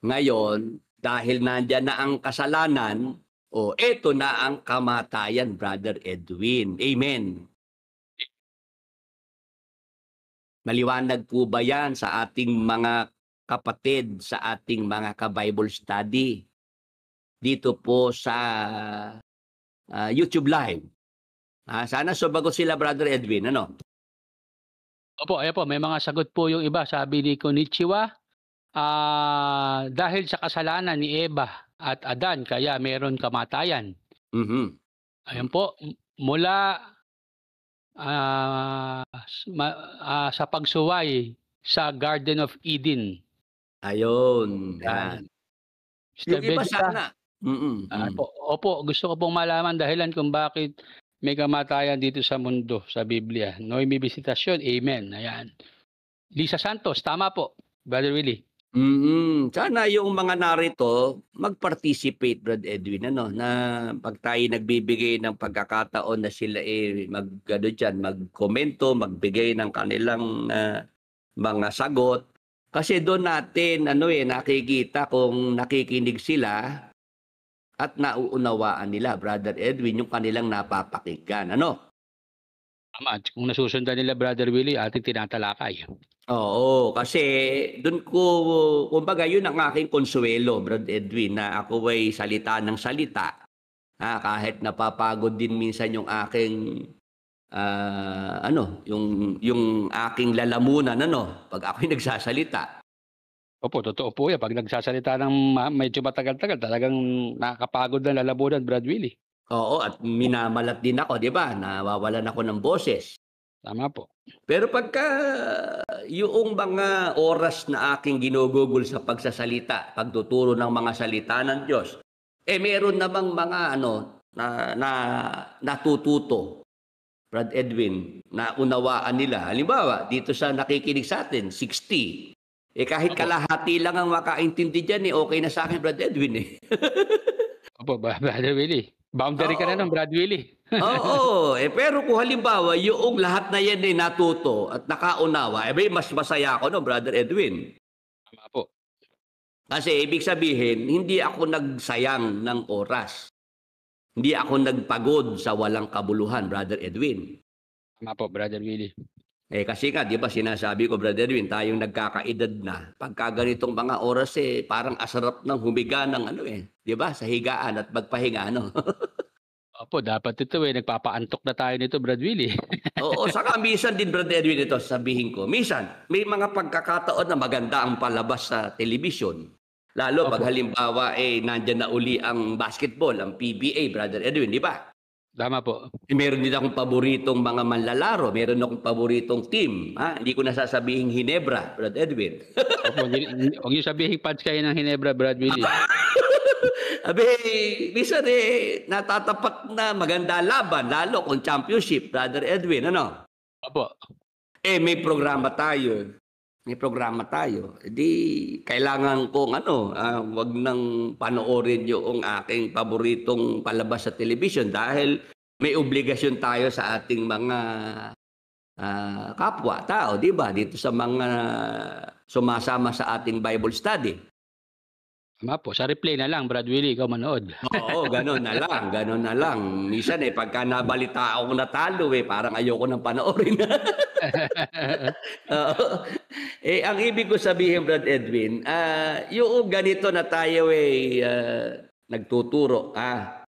Ngayon, dahil nandyan na ang kasalanan, eto na ang kamatayan, Brother Edwin. Amen. Maliwanag po ba yan sa ating mga kapatid, sa ating mga ka-Bible study? Dito po sa YouTube Live. Sana sumagot sila, Brother Edwin. Ano? Opo, ayan po. May mga sagot po yung iba. Sabi ni Konnichiwa, dahil sa kasalanan ni Eva at Adan, kaya meron kamatayan. Ayan po. Mula sa pagsuway sa Garden of Eden. Ayun. Mr. Yung iba Vegeta, sana. Opo, gusto ko pong malaman dahilan kung bakit may kamatayan dito sa mundo, sa Biblia. Noemi Visitasyon, amen. Ayan. Lisa Santos, tama po, Brother Willie. Sana yung mga narito mag-participate, Brad Edwin, ano, na pag tayo nagbibigay ng pagkakataon na sila mag-ano dyan, magkomento, magbigay ng kanilang mga sagot. Kasi doon natin nakikita kung nakikinig sila at nauunawaan nila, Brother Edwin, yung kanilang napapakinggan. Ano? Tama, at kung nasusundan nila Brother Willie, ating tinatalakay. Oo, kasi doon kumbaga yun ang aking konsuelo, Brad Edwin, na ako ay salita ng salita. Kahit napapagod din minsan yung aking yung aking lalamunan pag ako'y nagsasalita. Opo, totoo po yan. Pag nagsasalita ng medyo matagal-tagal, talagang nakakapagod na lalamunan, Brad Willie. Oo, at minamalat din ako, 'di ba? Nawawalan ako ng boses. Tama po. Pero pagka yung mga oras na aking ginugugol sa pagsasalita, pagtuturo ng mga salita ng Diyos, meron namang mga na natututo, Brad Edwin, na unawaan nila. Halimbawa, dito sa nakikinig sa atin, 60. Kahit Opo. kalahati lang ang makaintindi dyan, okay na sa akin, Brad Edwin. Opo, Brother Willie. Boundary ka na nun, Brad Willie. Oo, pero kung halimbawa, yung lahat na yan natuto at nakaunawa, mas masaya ako, Brother Edwin. Tama po. Kasi ibig sabihin, hindi ako nagsayang ng oras. Hindi ako nagpagod sa walang kabuluhan, Brother Edwin. Tama po, Brother Willie. Kasi nga, di ba sinasabi ko, Brother Edwin, tayong nagkakaedad na, pagka ganitong mga oras parang asarap ng humiga ng di ba, sa higaan at magpahinga, Opo, dapat ito nagpapaantok na tayo nito, Brad Willie. Oo, saka minsan din, Brother Edwin, ito sabihin ko, minsan, may mga pagkakataon na maganda ang palabas sa television. Lalo pag Opo. halimbawa, nandyan na uli ang basketball, ang PBA, Brother Edwin, di ba? Tama po. Meron din akong paboritong mga manlalaro. Meron akong paboritong team. Hindi ko nasasabihin Hinebra, Brad Edwin. Opo, huwag niyo sabihin pads kayo ng Hinebra, Brad Willie. Minsan natatapat na maganda laban, lalo kung championship, Brother Edwin, ano? Opo. May programa tayo. Di kailangan kong wag nang panoorin yung aking paboritong palabas sa television dahil may obligasyon tayo sa ating mga kapwa-tao, di ba? Dito sa mga sumasama sa ating Bible study. Tama po. Sa replay na lang, Brad Willie, ikaw manood. Oo, gano'n na lang. Minsan pagka nabalita ako natalo parang ayoko nang panoorin. Oo. Ang ibig ko sabihin, Brad Edwin, yung ganito na tayo nagtuturo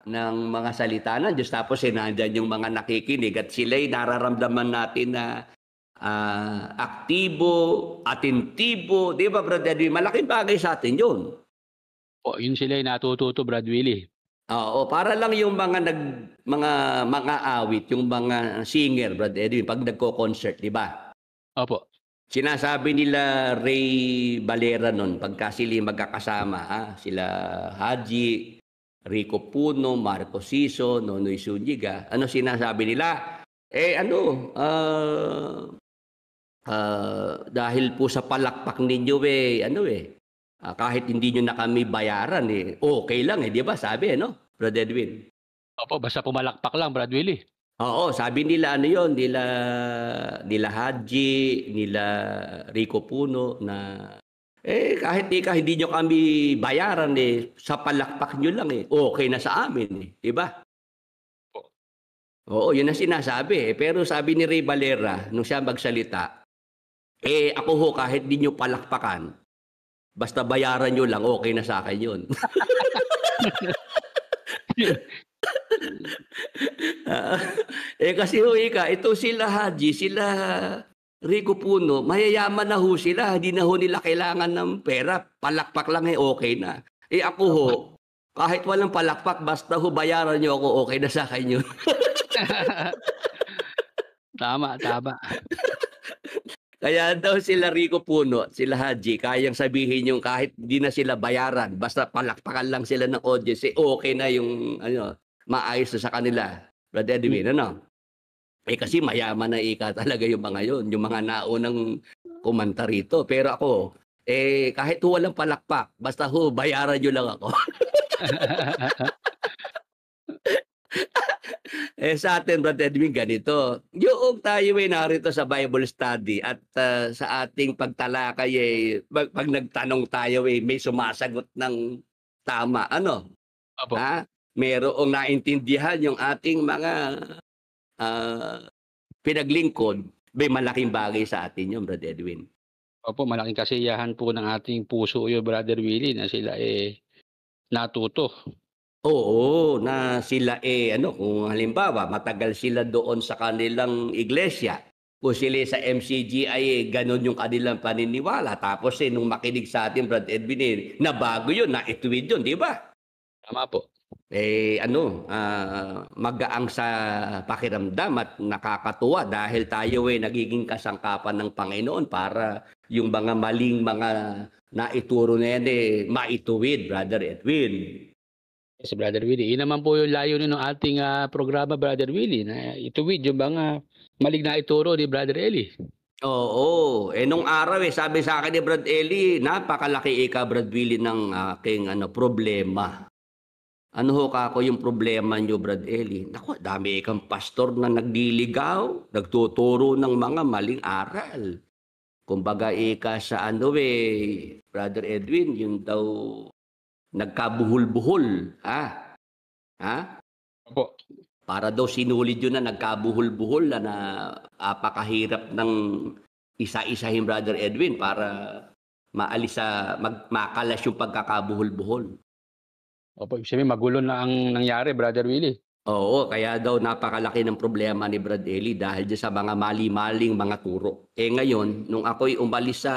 ng mga salita ng Diyos, tapos nandyan yung mga nakikinig at sila'y nararamdaman natin na aktibo, atentibo, di ba, Brad Edwin? Malaking bagay sa atin yun. O, yun sila natututo, Brad Willie. Oo, para lang yung mga awit, yung mga singer, Brad Edwin, pag nagko-concert, di ba? Opo. Sinasabi nila Ray Valera nun, pagka sila magkakasama, sila Haji, Rico Puno, Marco Siso, Nonoy Zuniga, sinasabi nila? Dahil po sa palakpak ninyo kahit hindi nyo na kami bayaran okay lang di ba? Sabi Brad Edwin. Opo, basta pumalakpak lang, Brad Willie. Oo, sabi nila yun, nila Haji, nila Rico Puno na kahit hindi nyo kami bayaran sa palakpak nyo lang okay na sa amin di ba? Oo, yun ang sinasabi pero sabi ni Ray Valera nung siya magsalita, ako ho kahit di nyo palakpakan, basta bayaran nyo lang, okay na sa akin yun. Kasi ito sila Haji, sila Rico Puno, mayayaman na ho sila, hindi na ho nila kailangan ng pera, palakpak lang okay na. Ako ho, kahit walang palakpak, basta ho bayaran nyo ako, okay na sa akin yun. Tama. Kaya daw sila Rico Puno at sila Haji, kayang sabihin yung kahit di na sila bayaran, basta palakpakan lang sila ng audience, okay na yung maayos na sa kanila. Brad Edwin, kasi mayaman na talaga yung mga yun, yung mga naunang kumanta rito. Pero ako, Kahit ho walang palakpak, basta ho bayaran niyo lang ako. Sa atin, Brother Edwin, ganito. Yung tayo ay narito sa Bible study at sa ating pagtalakay, pag nagtanong tayo, may sumasagot ng tama. Ano? Opo. Merong naintindihan yung ating mga pinaglingkod, may malaking bagay sa atin yun, Brother Edwin. Opo, malaking kasiyahan po ng ating puso yun, Brother Willie, na sila natuto. Oo, na sila kung halimbawa matagal sila doon sa kanilang iglesia, kung sila sa MCG ay ganun yung kanilang paniniwala, tapos nung makinig sa atin, Brad Edwin, nabago yun, naituwid yun, di ba? Tama po. Magaang sa pakiramdam at nakakatuwa dahil tayo nagiging kasangkapan ng Panginoon para yung mga maling mga naituro na yan maituwid, Brother Edwin. Yes, Brother Willie. Yun naman po yung layunin ng ating programa, Brother Willie, na ituwid yung mga malig na ituro ni Brother Eli. Oo. Nung araw sabi sa akin ni Brad Eli, napakalaki Brad Willie ng aking problema. Ano ho kako yung problema niyo, Brad Eli? Naku, dami kang pastor na nagdiligaw, nagtuturo ng mga maling aral. Kumbaga sa Brother Edwin, yun daw nagkabuhol-buhol. Opo. Para daw sinulid yun na nagkabuhol-buhol na apakahirap ng isa-isahin, Brother Edwin, para makalas yung pagkakabuhol-buhol. Opo, ibig sabihin magulo na ang nangyari, Brother Willie. Oo, kaya daw napakalaki ng problema ni Brad Eli dahil sa mga mali-maling mga turo. Ngayon, nung ako'y umalis sa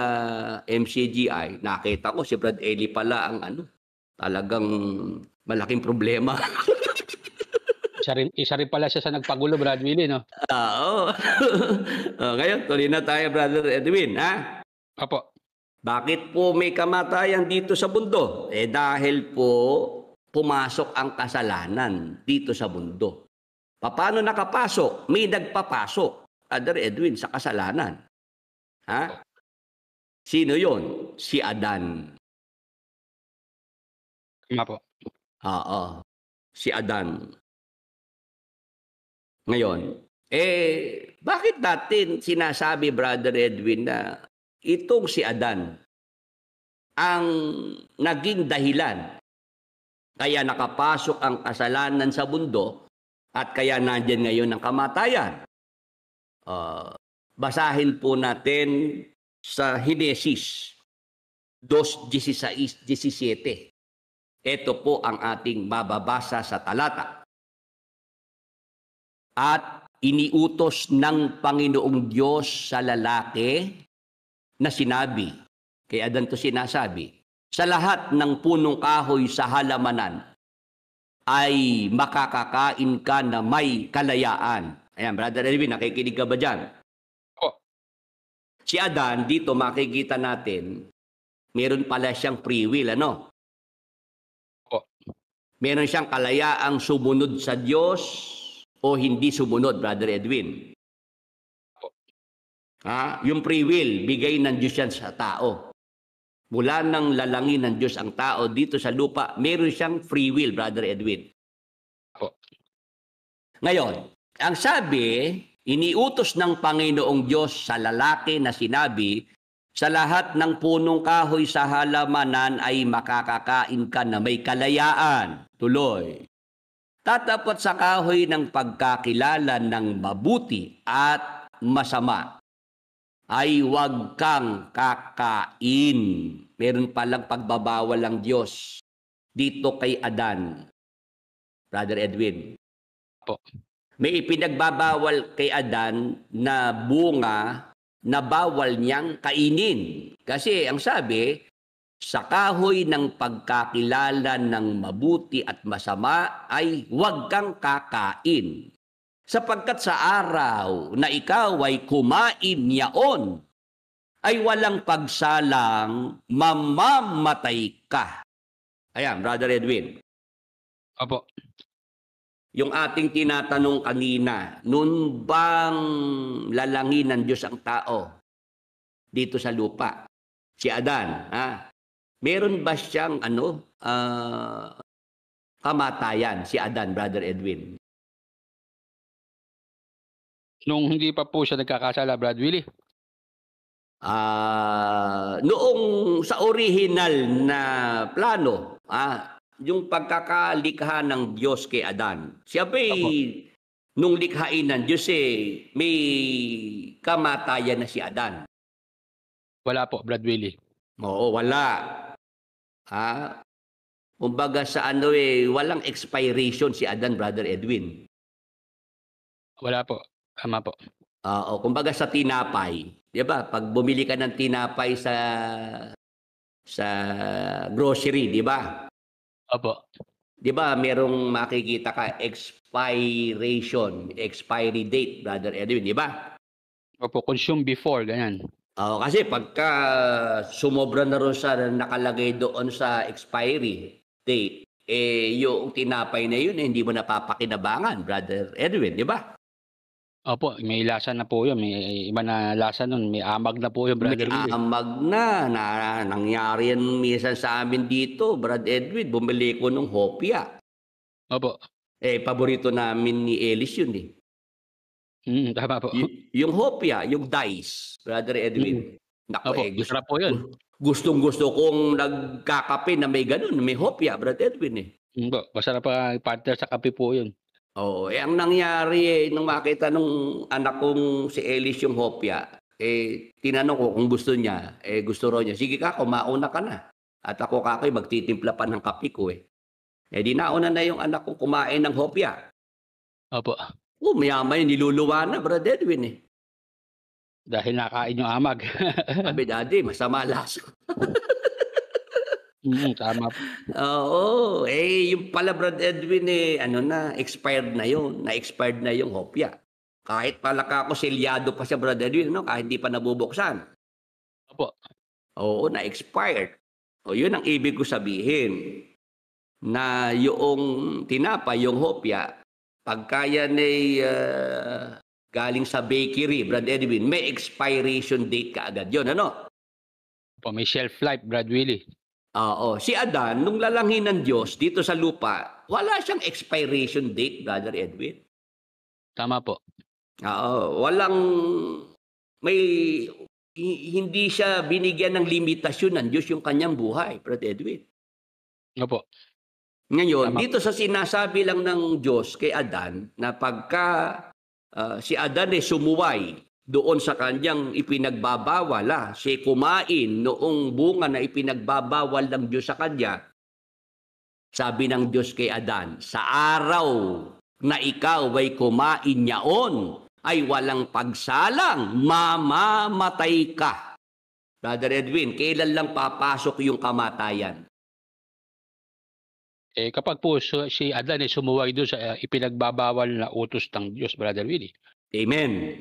MCGI, nakita ko si Brad Eli pala ang talagang malaking problema. Isa rin pala siya sa nagpagulo, Brad Willie, no? Oo. Ngayon, tuloy na tayo, Brother Edwin, Opo. Bakit po may kamatayan dito sa mundo? Dahil po pumasok ang kasalanan dito sa mundo. Paano nakapasok? May nagpapasok, Brother Edwin, sa kasalanan. Sino yon? Si Adan. Tama po. Oo. Si Adan. Ngayon, bakit natin sinasabi, Brother Edwin, na itong si Adan ang naging dahilan kaya nakapasok ang kasalanan sa mundo at kaya nandiyan ngayon ang kamatayan? Basahin po natin sa Henesis 2:16-17. Ito po ang ating mababasa sa talata. At iniutos ng Panginoong Diyos sa lalaki na sinabi, kay Adan to sinasabi, sa lahat ng punong kahoy sa halamanan ay makakakain ka na may kalayaan. Ayan, Brother Edwin, nakikinig ka ba dyan? Opo. Si Adan, dito makikita natin, meron pala siyang free will, Opo. Meron siyang kalayaang sumunod sa Diyos o hindi sumunod, Brother Edwin. Opo. Yung free will, bigay ng Diyos yan sa tao. Mula nang lalangin ng Diyos ang tao dito sa lupa, meron siyang free will, Brother Edwin. Opo. Ngayon, ang sabi, iniutos ng Panginoong Diyos sa lalaki na sinabi, sa lahat ng punong kahoy sa halamanan ay makakakain ka na may kalayaan. Tuloy. Tatapat sa kahoy ng pagkakilala ng mabuti at masama ay huwag kang kakain. Meron palang pagbabawal ang Diyos dito kay Adan, Brother Edwin. Opo. May ipinagbabawal kay Adan na bunga na bawal niyang kainin. Kasi ang sabi, sa kahoy ng pagkakilala ng mabuti at masama ay huwag kang kakain. Sapagkat sa araw na ikaw ay kumain niyaon, ay walang pagsalang mamamatay ka. Ayan, Brother Edwin. Opo. Yung ating tinatanong kanina, nun bang lalangin ng Diyos ang tao dito sa lupa? si Adan, meron ba siyang kamatayan si Adan, Brother Edwin? Nung hindi pa po siya nagkakasala, Brad Willie. Noong sa original na plano, yung pagkakalikha ng Diyos kay Adan, siya ba'y nung likhain ng Diyos may kamatayan na si Adan? Wala po, Brad Willie. Oo, wala. Kumbaga sa walang expiration si Adan, Brother Edwin. Wala po. Tama po. Kumbaga sa tinapay, 'di ba? Pag bumili ka ng tinapay sa grocery, 'di ba? Opo. 'Di ba merong makikita ka expiry date, Brother Edwin, 'di ba? Opo, consume before, ganyan. Kasi pagka sumobra na ron sa nakalagay doon sa expiry date, yung tinapay na yun hindi mo napapakinabangan, Brother Edwin, 'di ba? Opo, may lasa na po yun. May iba na lasa nun. May amag na po yun, Brother Willie. May amag na nangyari yan minsan sa amin dito, Brad Edwin. Bumili ko ng hopya. Opo. Paborito namin ni Ellis yun Tama po. Yung hopya, yung dice, Brother Edwin. Naku, Opo, masarap po yun. Gustong-gusto kong nagkakape na may ganun, may hopya, Brad Edwin Opo, masarap pa partner sa kape po yun. Oo, ang nangyari nung makita nung anak kong si Ellis yung hopya, tinanong ko kung gusto niya, gusto raw niya. Sige ka, mauna ka na. At ako kakoy magtitimpla pa ng kape ko di nauna na yung anak kong kumain ng hopya. Opo. Maya-maya niluluwa na, Brad Edwin Dahil nakain yung amag. Sabi, Daddy, masama lasa. Tama po. Oo, yung pala, Brad Edwin, expired na yun. Na-expired na yung hopya. Kahit pala ako selyado pa siya, Brad Edwin, kahit hindi pa nabubuksan. Opo. Oo, na-expired. Yun ang ibig ko sabihin. Na yung tinapay, yung hopya, pagka yan galing sa bakery, Brad Edwin, may expiration date ka agad yun, Opo, may shelf life, Brad Willie. Si Adan, nung lalanghin ng Diyos dito sa lupa, wala siyang expiration date, Brother Edwin. Tama po. Hindi siya binigyan ng limitasyon ng Diyos yung kanyang buhay, Brother Edwin. Opo. Ngayon, dito sa sinasabi lang ng Diyos kay Adan, na pagka si Adan sumuway doon sa kanyang ipinagbabawal, siya kumain noong bunga na ipinagbabawal ng Diyos sa kanya, sabi ng Diyos kay Adan, sa araw na ikaw ay kumain niyaon, ay walang pagsalang, mamamatay ka. Brother Edwin, kailan lang papasok yung kamatayan? Kapag po si Adan sumuway doon sa ipinagbabawal na utos ng Diyos, Brother Willie. Amen.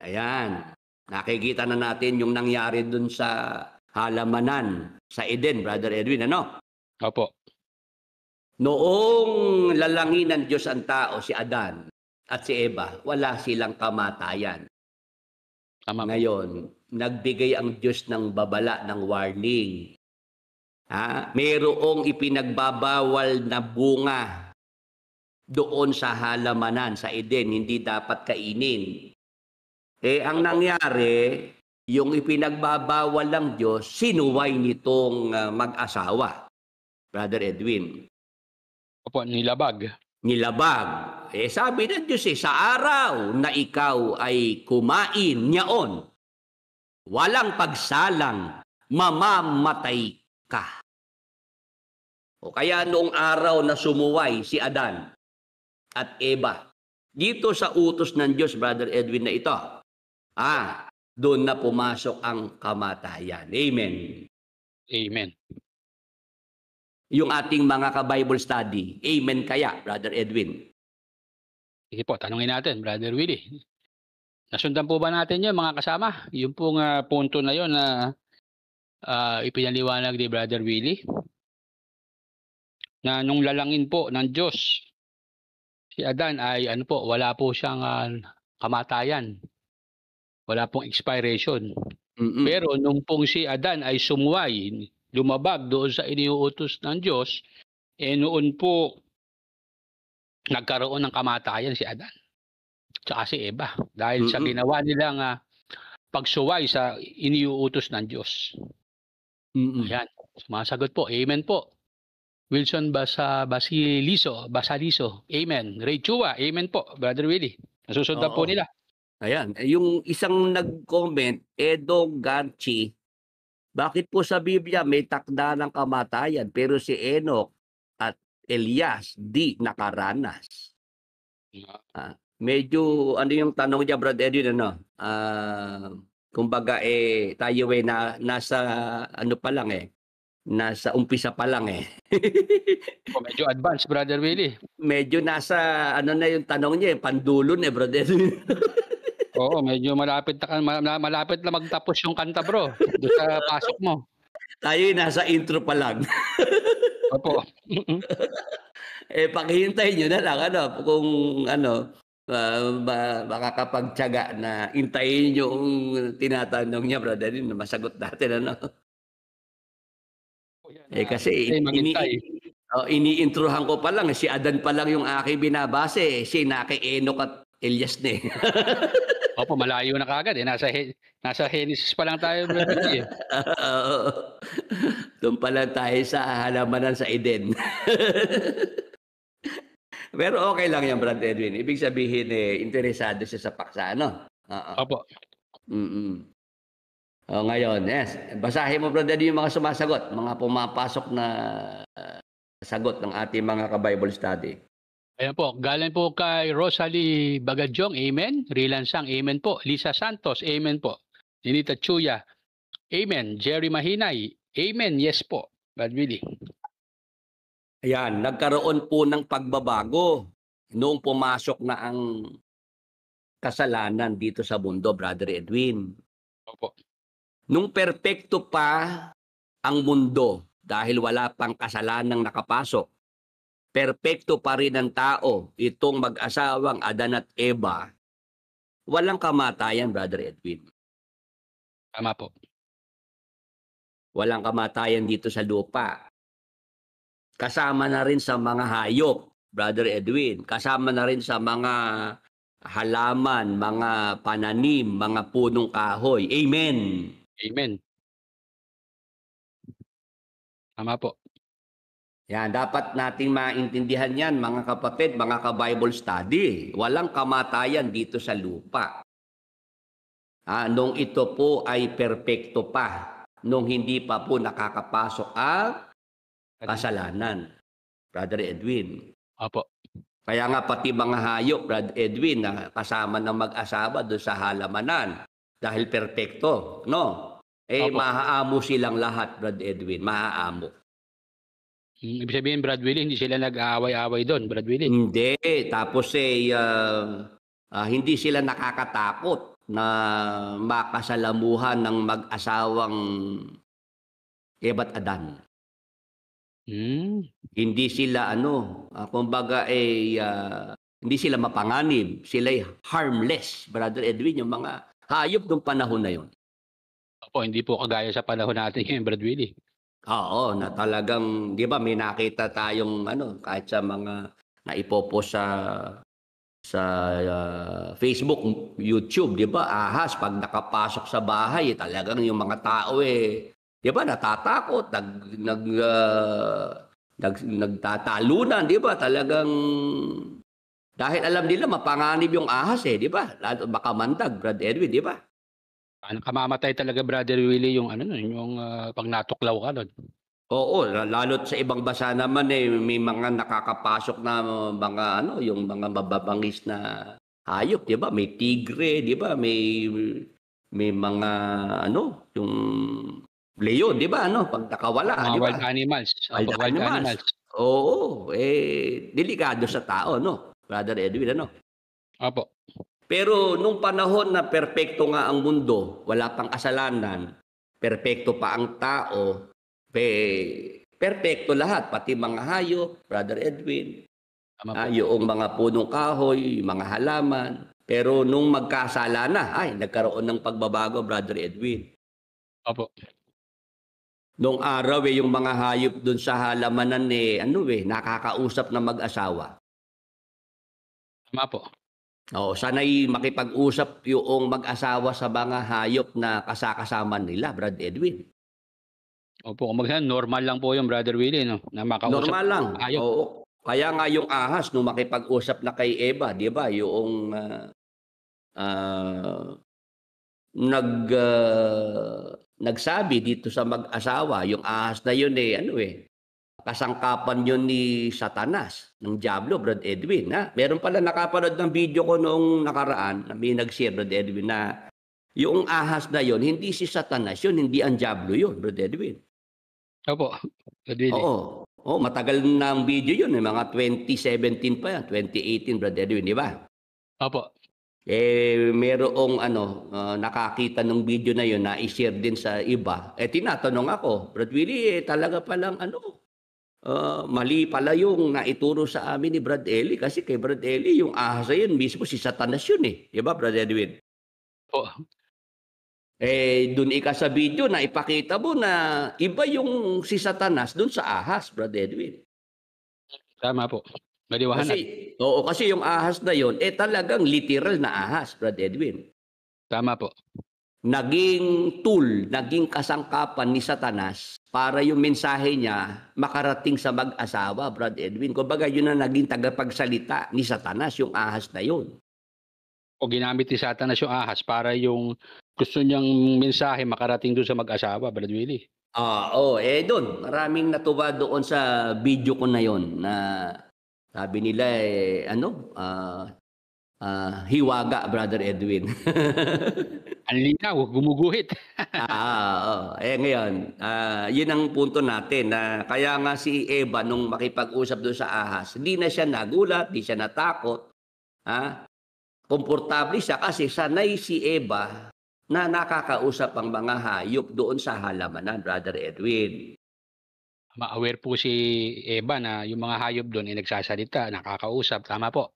Ayan. Nakikita na natin yung nangyari doon sa halamanan sa Eden, Brother Edwin, Opo. Noong lalangin ng Diyos ang tao, si Adan at si Eva, wala silang kamatayan. Tama. Ngayon, nagbigay ang Diyos ng babala, ng warning. Mayroong ipinagbabawal na bunga doon sa halamanan, sa Eden, hindi dapat kainin. Ang nangyari, yung ipinagbabawal ng Diyos, sinuway nitong mag-asawa, Brother Edwin. Opo, nilabag. Sabi ng Diyos sa araw na ikaw ay kumain niyaon, walang pagsalang, mamamatay ka. Kaya noong araw na sumuway si Adan at Eva, dito sa utos ng Diyos, Brother Edwin, na ito, doon na pumasok ang kamatayan. Amen. Amen. Yung ating mga ka-Bible study, amen kaya, Brother Edwin? Sige po, tanungin natin, Brother Willie. Nasundan po ba natin yun, mga kasama? Yung pong punto na yun na ipinaliwanag ni Brother Willie, na nung lalangin po ng Diyos, si Adan ay wala po siyang kamatayan. Wala pong expiration. Mm. Pero nung pong si Adan ay sumuway, lumabag doon sa iniuutos ng Diyos, noon po nagkaroon ng kamatayan si Adan tsaka si Eva dahil sa Mm. ginawa nilang pagsuway sa iniuutos ng Diyos. Mm. Ayan, sumasagot po. Amen po. Wilson Basaliso. Amen. Ray Chua. Amen po, Brother Willie. Nasusundan po Oo. nila. Ayan, yung isang nag-comment, Edo Ganchi, bakit po sa Biblia may takda ng kamatayan pero si Enoch at Elias di nakaranas? Medyo ano yung tanong niya, Brad Edwin, ano? Kumbaga tayo nasa ano pa lang nasa umpisa pa lang Medyo advanced, Brother Willie. Medyo nasa ano na yung tanong niya, pandulo na, Brad Edwin. Oo, medyo malapit na magtapos yung kanta, bro. Doon sa pasok mo. Tayo nasa intro pa lang. Opo. Paghihintay nyo na lang, kung makakapagtiyaga na hintayin yung tinatanong niya, brother, na masagot natin, Kasi iniintrohan ko pa lang, si Adan pa lang yung aking binabase, si Naki Enoch at Elias na Opo, malayo na kagad nasa Genesis pa lang tayo. Doon pa lang tayo sa halamanan sa Eden. Pero okay lang yan, Brad Edwin. Ibig sabihin, interesado siya sa paksa, Opo. Ngayon, yes. Basahin mo, Brad Edwin, yung mga sumasagot, mga pumapasok na sagot ng ating mga ka-Bible study. Ayan po, galing po kay Rosalie Bagadyong, amen. Rilan Sang, amen po. Lisa Santos, amen po. Ninita Chuya, amen. Jerry Mahinay, amen. Yes po, Brad Willie. Ayan, nagkaroon po ng pagbabago noong pumasok na ang kasalanan dito sa mundo, Brother Edwin. Opo. Nung perpekto pa ang mundo dahil wala pang kasalanang nakapasok, perpekto pa rin ang tao, itong mag-asawang Adan at Eva, walang kamatayan, Brother Edwin. Tama po. Walang kamatayan dito sa lupa. Kasama na rin sa mga hayop, Brother Edwin. Kasama na rin sa mga halaman, mga pananim, mga punong kahoy. Amen. Amen. Tama po. Yan, dapat nating maintindihan yan, mga kapatid, mga ka-Bible study. Walang kamatayan dito sa lupa. Nung ito po ay perpekto pa, nung hindi pa po nakakapasok ang kasalanan, Brother Edwin. Opo. Kaya nga pati mga hayop, Brother Edwin, na kasama ng mag-asawa doon sa halamanan, dahil perpekto, no? Maaamo silang lahat, Brother Edwin, maaamo. Ibig sabihin, Brad Willie, hindi sila nag-aaway-aaway doon, Brad Willie? Hindi. Tapos hindi sila nakakatakot na makasalamuhan ng mag-asawang Eva at Adan. Hindi sila kumbaga hindi sila mapanganib. Sila'y harmless, Brother Edwin, yung mga hayop ng panahon na yun. Opo, hindi po kagaya sa panahon natin ngayon, Brad Willie. Oo, na talagang, di ba, may nakita tayong kahit sa mga naipopost sa Facebook, YouTube, di ba, ahas, pag nakapasok sa bahay, talagang yung mga tao di ba, natatakot, nagtatalunan, di ba, talagang, dahil alam nila mapanganib yung ahas di ba, baka mandag, Brad Edwin, di ba? Kamamatay talaga, Brother Willie, yung yung pag natuklaw ka doon. Oo, lalo't sa ibang bansa naman may mga nakakapasok na mga yung mga mababangis na hayop, 'di ba? May tigre, 'di ba? May mga yung leon, 'di ba? Pag nakawala, 'di ba? Wild animals. Wild animals. Oo, delikado sa tao, Brother Edwin, Opo. Pero nung panahon na perpekto nga ang mundo, wala pang kasalanan, perpekto pa ang tao, perpekto lahat, pati mga hayop, Brother Edwin, yung mga punong kahoy, mga halaman. Pero nung magkasala na, nagkaroon ng pagbabago, Brother Edwin. Opo. Noong araw yung mga hayop doon sa halamanan nakakausap na mag-asawa. Tama po. Oo, sanay makipag-usap yung mag-asawa sa mga hayop na kasakasama nila, Brad Edwin. Opo, kumbaga normal lang po yung Brother Willie, no? Na makausap Normal lang. hayop. Oo. Kaya nga yung ahas nung makipag-usap na kay Eva, 'di ba? Yung nagsabi dito sa mag-asawa, yung ahas na yun kasangkapan yun ni Satanas, ng Diablo, Brad Edwin. Meron pala nakapanood ng video ko noong nakaraan, na may nag-share, Brad Edwin, na yung ahas na yun, hindi si Satanas yun, hindi ang Diablo yun, Brad Edwin. Opo, Brad Willie. Oo. Oh, matagal na ang video yun, mga 2017 pa yan, 2018, Brad Edwin, di ba? Opo. Merong nakakita ng video na yun na i-share din sa iba. Tinatanong ako, Brad Willie, talaga palang mali pala yung naituro sa amin ni Brad Eli kasi kay Brad Eli yung ahas na yun mismo si Satanas yun di ba, Brad Edwin? Po. Dun sa video na ipakita mo na iba yung si Satanas dun sa ahas, Brad Edwin. Tama po. Maliwanag. Kasi yung ahas na yun talagang literal na ahas, Brad Edwin. Tama po. Naging tool, naging kasangkapan ni Satanas para yung mensahe niya makarating sa mag-asawa, Brad Edwin. Kumbaga yun na naging tagapagsalita ni Satanas, yung ahas na yun. O ginamit ni Satanas yung ahas para yung gusto niyang mensahe makarating doon sa mag-asawa, Brad Willie. Doon. Maraming natuwa doon sa video ko na yun na sabi nila hiwaga, Brother Edwin. Ang linaw, gumuguhit. Ngayon, yun ang punto natin na kaya nga si Eva nung makipag-usap doon sa ahas, hindi na siya nagulat, hindi siya natakot. Komportable siya kasi sanay si Eva na nakakausap ang mga hayop doon sa halamanan, Brother Edwin. Ma-aware po si Eva na yung mga hayop doon ay nagsasalita, nakakausap. Tama po.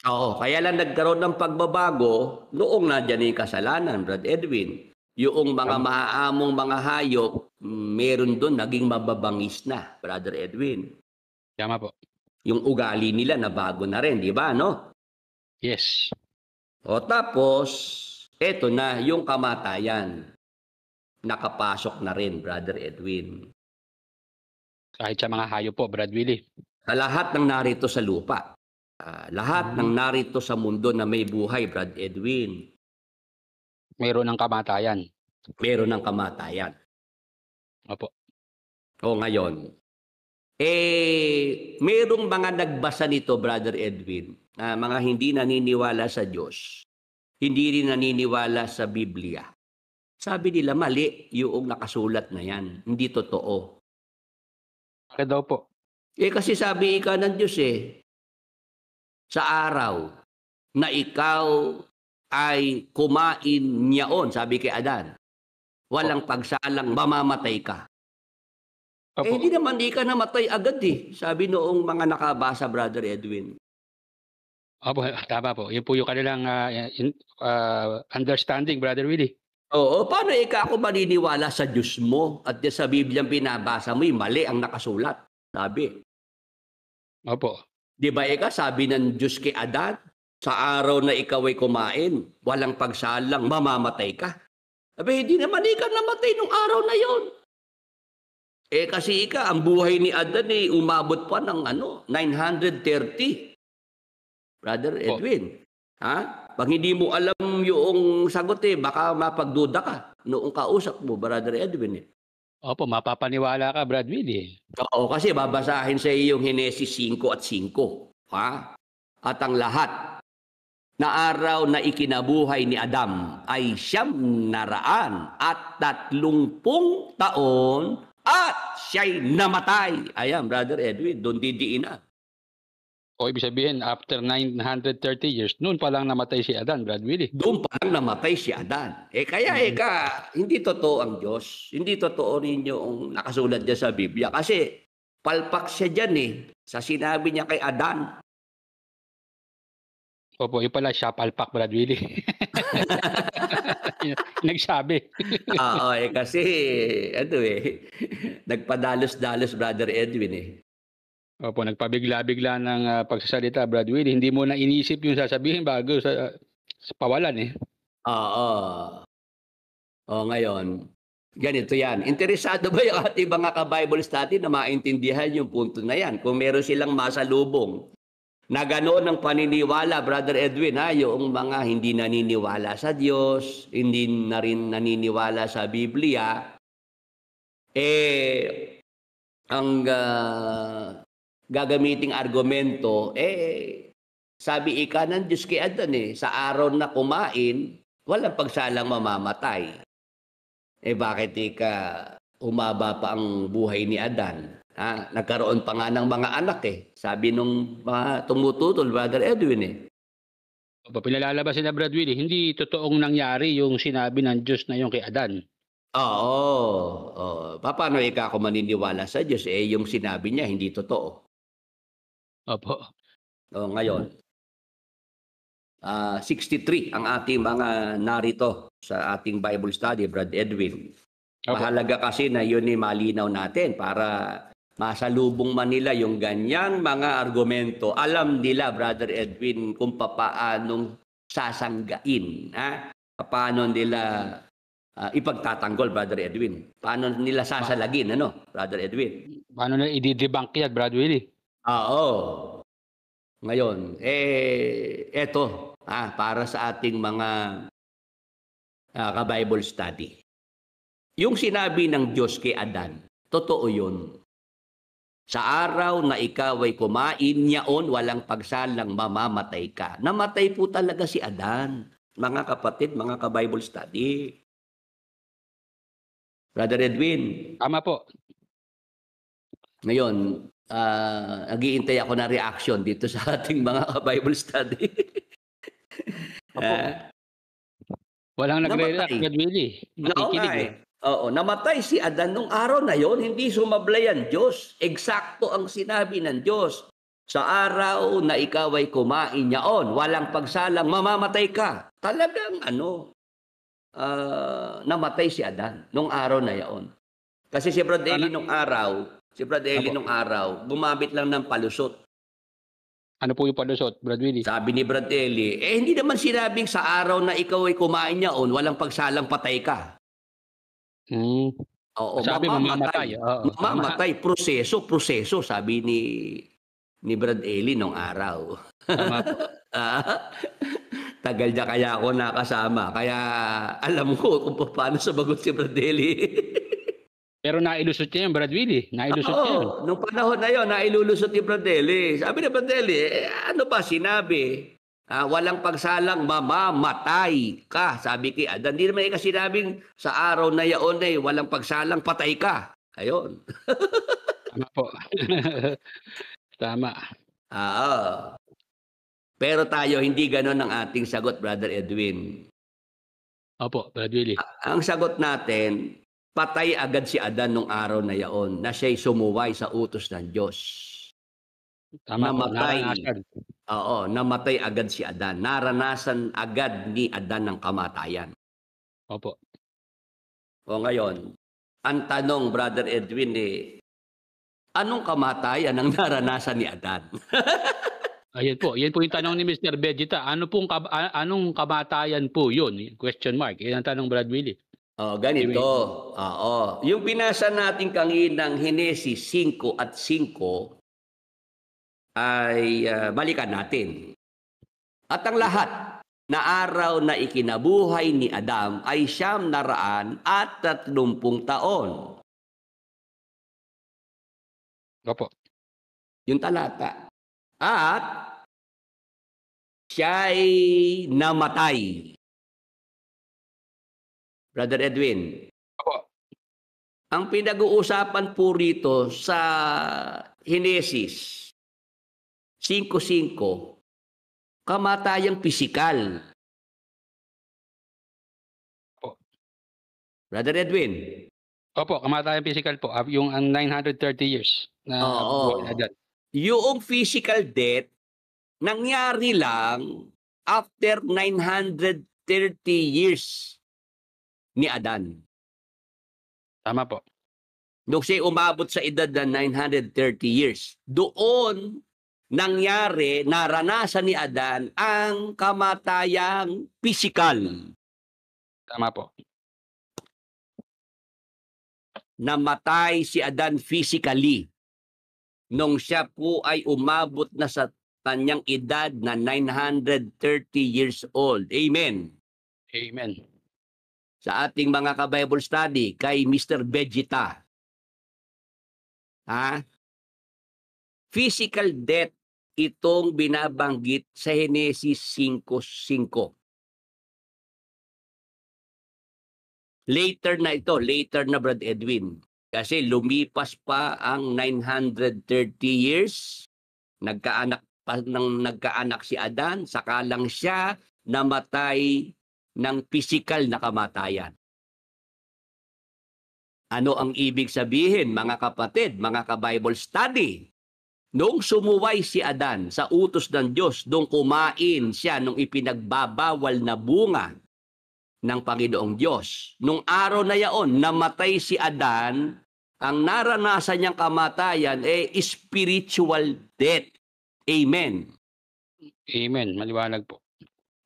Oo, kaya lang nagkaroon ng pagbabago noong nandiyan yung kasalanan, Brad Edwin. Yung mga maaamong mga hayop, meron doon naging mababangis na, Brother Edwin. Tama po. Yung ugali nila na bago na rin, di ba, no? Yes. Tapos, eto na yung kamatayan. Nakapasok na rin, Brother Edwin. Kahit sa mga hayop po, Brad Willie. Sa lahat ng narito sa lupa. Lahat ng narito sa mundo na may buhay, Brad Edwin. Mayroon ng kamatayan. Meron ng kamatayan. Opo. Ngayon. Merong mga nagbasa nito, Brother Edwin, na mga hindi naniniwala sa Diyos. Hindi rin naniniwala sa Biblia. Sabi nila, mali yung nakasulat na yan. Hindi totoo. Bakit daw po? Kasi sabi ika ng Diyos sa araw na ikaw ay kumain niyaon, sabi kay Adan, walang pagsalang mamamatay ka. Hindi naman di ka namatay agad sabi noong mga nakabasa, Brother Edwin. Opo, tama po. Yun po yung kanilang understanding, Brother Willie. Paano ako maniniwala sa Diyos mo at sa Biblia binabasa mo, mali ang nakasulat, sabi. Opo. Di ba sabi ng Diyos kay Adan, sa araw na ikaw ay kumain, walang pagsalang, mamamatay ka. Sabi, hindi naman ikaw namatay nung araw na yon. Kasi ang buhay ni Adan umabot pa ng 930. Brother Edwin. Pag hindi mo alam yung sagot baka mapagduda ka noong kausap mo, Brother Edwin. Opo, mapapaniwala ka, Brad Willie. Oo, kasi babasahin sa iyo yung Henesis 5 at 5. At ang lahat na araw na ikinabuhay ni Adam ay 930 taon at siya'y namatay. Ayan, Brother Edwin, doon didiin na. O ibig sabihin, after 930 years, noon pa lang namatay si Adan, Brad Willie. Doon pa lang namatay si Adan. Kaya hindi totoo ang Diyos. Hindi totoo rin yung nakasulat niya sa Biblia. Kasi palpak siya dyan sa sinabi niya kay Adan. Opo, yung pala siya palpak, Brad Willie. Nagsabi. Oo, kasi ano nagpadalos-dalos Brother Edwin eh. Opo, nagpabigla-bigla ng pagsasalita, Brad Willie. Hindi mo na inisip yung sasabihin bago sa pawalan eh. Oo. O ngayon, ganito yan. Interesado ba yung ating mga ka-Bible study na maintindihan yung punto na yan? Kung meron silang masalubong na ganoon ang paniniwala, Brother Edwin, yung mga hindi naniniwala sa Diyos, hindi na rin naniniwala sa Biblia, ang gagamiting argumento, sabi ika ng Diyos kay Adan sa araw na kumain, walang pagsalang mamamatay. Bakit umaba pa ang buhay ni Adan? Nagkaroon pa nga ng mga anak Sabi nung mga tumututol, Brother Edwin Opo, pinalalabas na Brad Willie, hindi totoong nangyari yung sinabi ng Diyos na yung kay Adan. Oo. Paano ako maniniwala sa Diyos? Yung sinabi niya, hindi totoo. Opo. Ngayon, 63 ang ating mga narito sa ating Bible study, Brad Edwin. Opo. Mahalaga kasi na yun malinaw natin para masalubong man nila yung ganyang mga argumento. Alam nila, Brother Edwin, kung paanong sasanggain. Paano nila ipagtatanggol, Brother Edwin. Paano nila sasalagin, Brother Edwin? Paano nila i-debunk yan, Brad Willie? Oo. Ngayon, eto, para sa ating mga ka-Bible study. Yung sinabi ng Diyos kay Adan, totoo yun. Sa araw na ikaw ay kumain niyaon, walang pagsalang mamamatay ka. Namatay po talaga si Adan. Mga kapatid, mga ka-Bible study. Brother Edwin. Tama po. Ngayon, nag-iintay ako na reaction dito sa ating mga ka-Bible study. Walang nagre-react, Brad Willie. Nakikinig. Oo, namatay si Adan nung araw na yon, hindi sumablay ang Diyos. Eksakto ang sinabi ng Diyos. Sa araw na ikaw ay kumain niyaon, walang pagsalang mamamatay ka. Talagang namatay si Adan nung araw na yon. Kasi si Brad Eli nung araw, gumamit lang ng palusot. Ano po yung palusot, Brad Willie? Sabi ni Brad Eli, hindi naman sinabing sa araw na ikaw ay kumain niyaon, walang pagsalang patay ka. Oo, sabi mamamatay. Mamamatay, proseso, sabi ni Brad Eli nung araw. Tama po. Tagal na kaya ako nakasama, kaya alam ko kung paano sumagot si Brad Eli. Pero nailusot niya yung Brad Willie. Nailusot niya yun. Nung panahon na yun, nailulusot ni Brad Eli. Sabi ni Brad Eli, ano ba sinabi? Walang pagsalang mamamatay ka, sabi kay Adan. Hindi naman sinabing sa araw na yaon walang pagsalang patay ka. Ayun. Tama po. Tama. Pero tayo, hindi ganon ang ating sagot, Brother Edwin. Opo, Brad Willie. Ang sagot natin, patay agad si Adan nung araw na yaon na siya'y sumuway sa utos ng Diyos. Tama namatay. Po, namatay agad si Adan. Naranasan agad ni Adan ng kamatayan. Opo. Ngayon, ang tanong, Brother Edwin, anong kamatayan ang naranasan ni Adan? Ayan po yung tanong ni Mr. Vegeta. Anong kamatayan po yun? Question mark. Yan ang tanong, Brad Willie. Ganito. Yung pinasa natin kaninang Henesis 5 at 5, ay balikan natin. At ang lahat na araw na ikinabuhay ni Adam ay 930 taon. Opo. Yung talata. At siya'y namatay. Brother Edwin. Opo. Ang pinag-uusapan po rito sa Henesis 5:5, kamatayang pisikal. Opo. Brother Edwin. Opo, kamatayang physical po. Yung 930 years na buhay na dyan. Yung physical death, nangyari lang after 930 years ni Adan. Tama po. Nung siya umabot sa edad na 930 years, doon nangyari, naranasan ni Adan ang kamatayang pisikal. Tama po. Namatay si Adan physically nung siya po ay umabot na sa kanyang edad na 930 years old. Amen. Amen. Sa ating mga ka-Bible study, kay Mr. Vegeta, physical death itong binabanggit sa Henesis 5:5. Later na Brad Edwin. Kasi lumipas pa ang 930 years, nagkaanak si Adan, saka lang siya namatay ng physical na kamatayan. Ano ang ibig sabihin, mga kapatid, mga ka-Bible study? Noong sumuway si Adan sa utos ng Diyos, doong kumain siya nung ipinagbabawal na bunga ng Panginoong Diyos. Nung araw na yaon, namatay si Adan, ang naranasan niyang kamatayan spiritual death. Amen. Amen. Maliwanag po.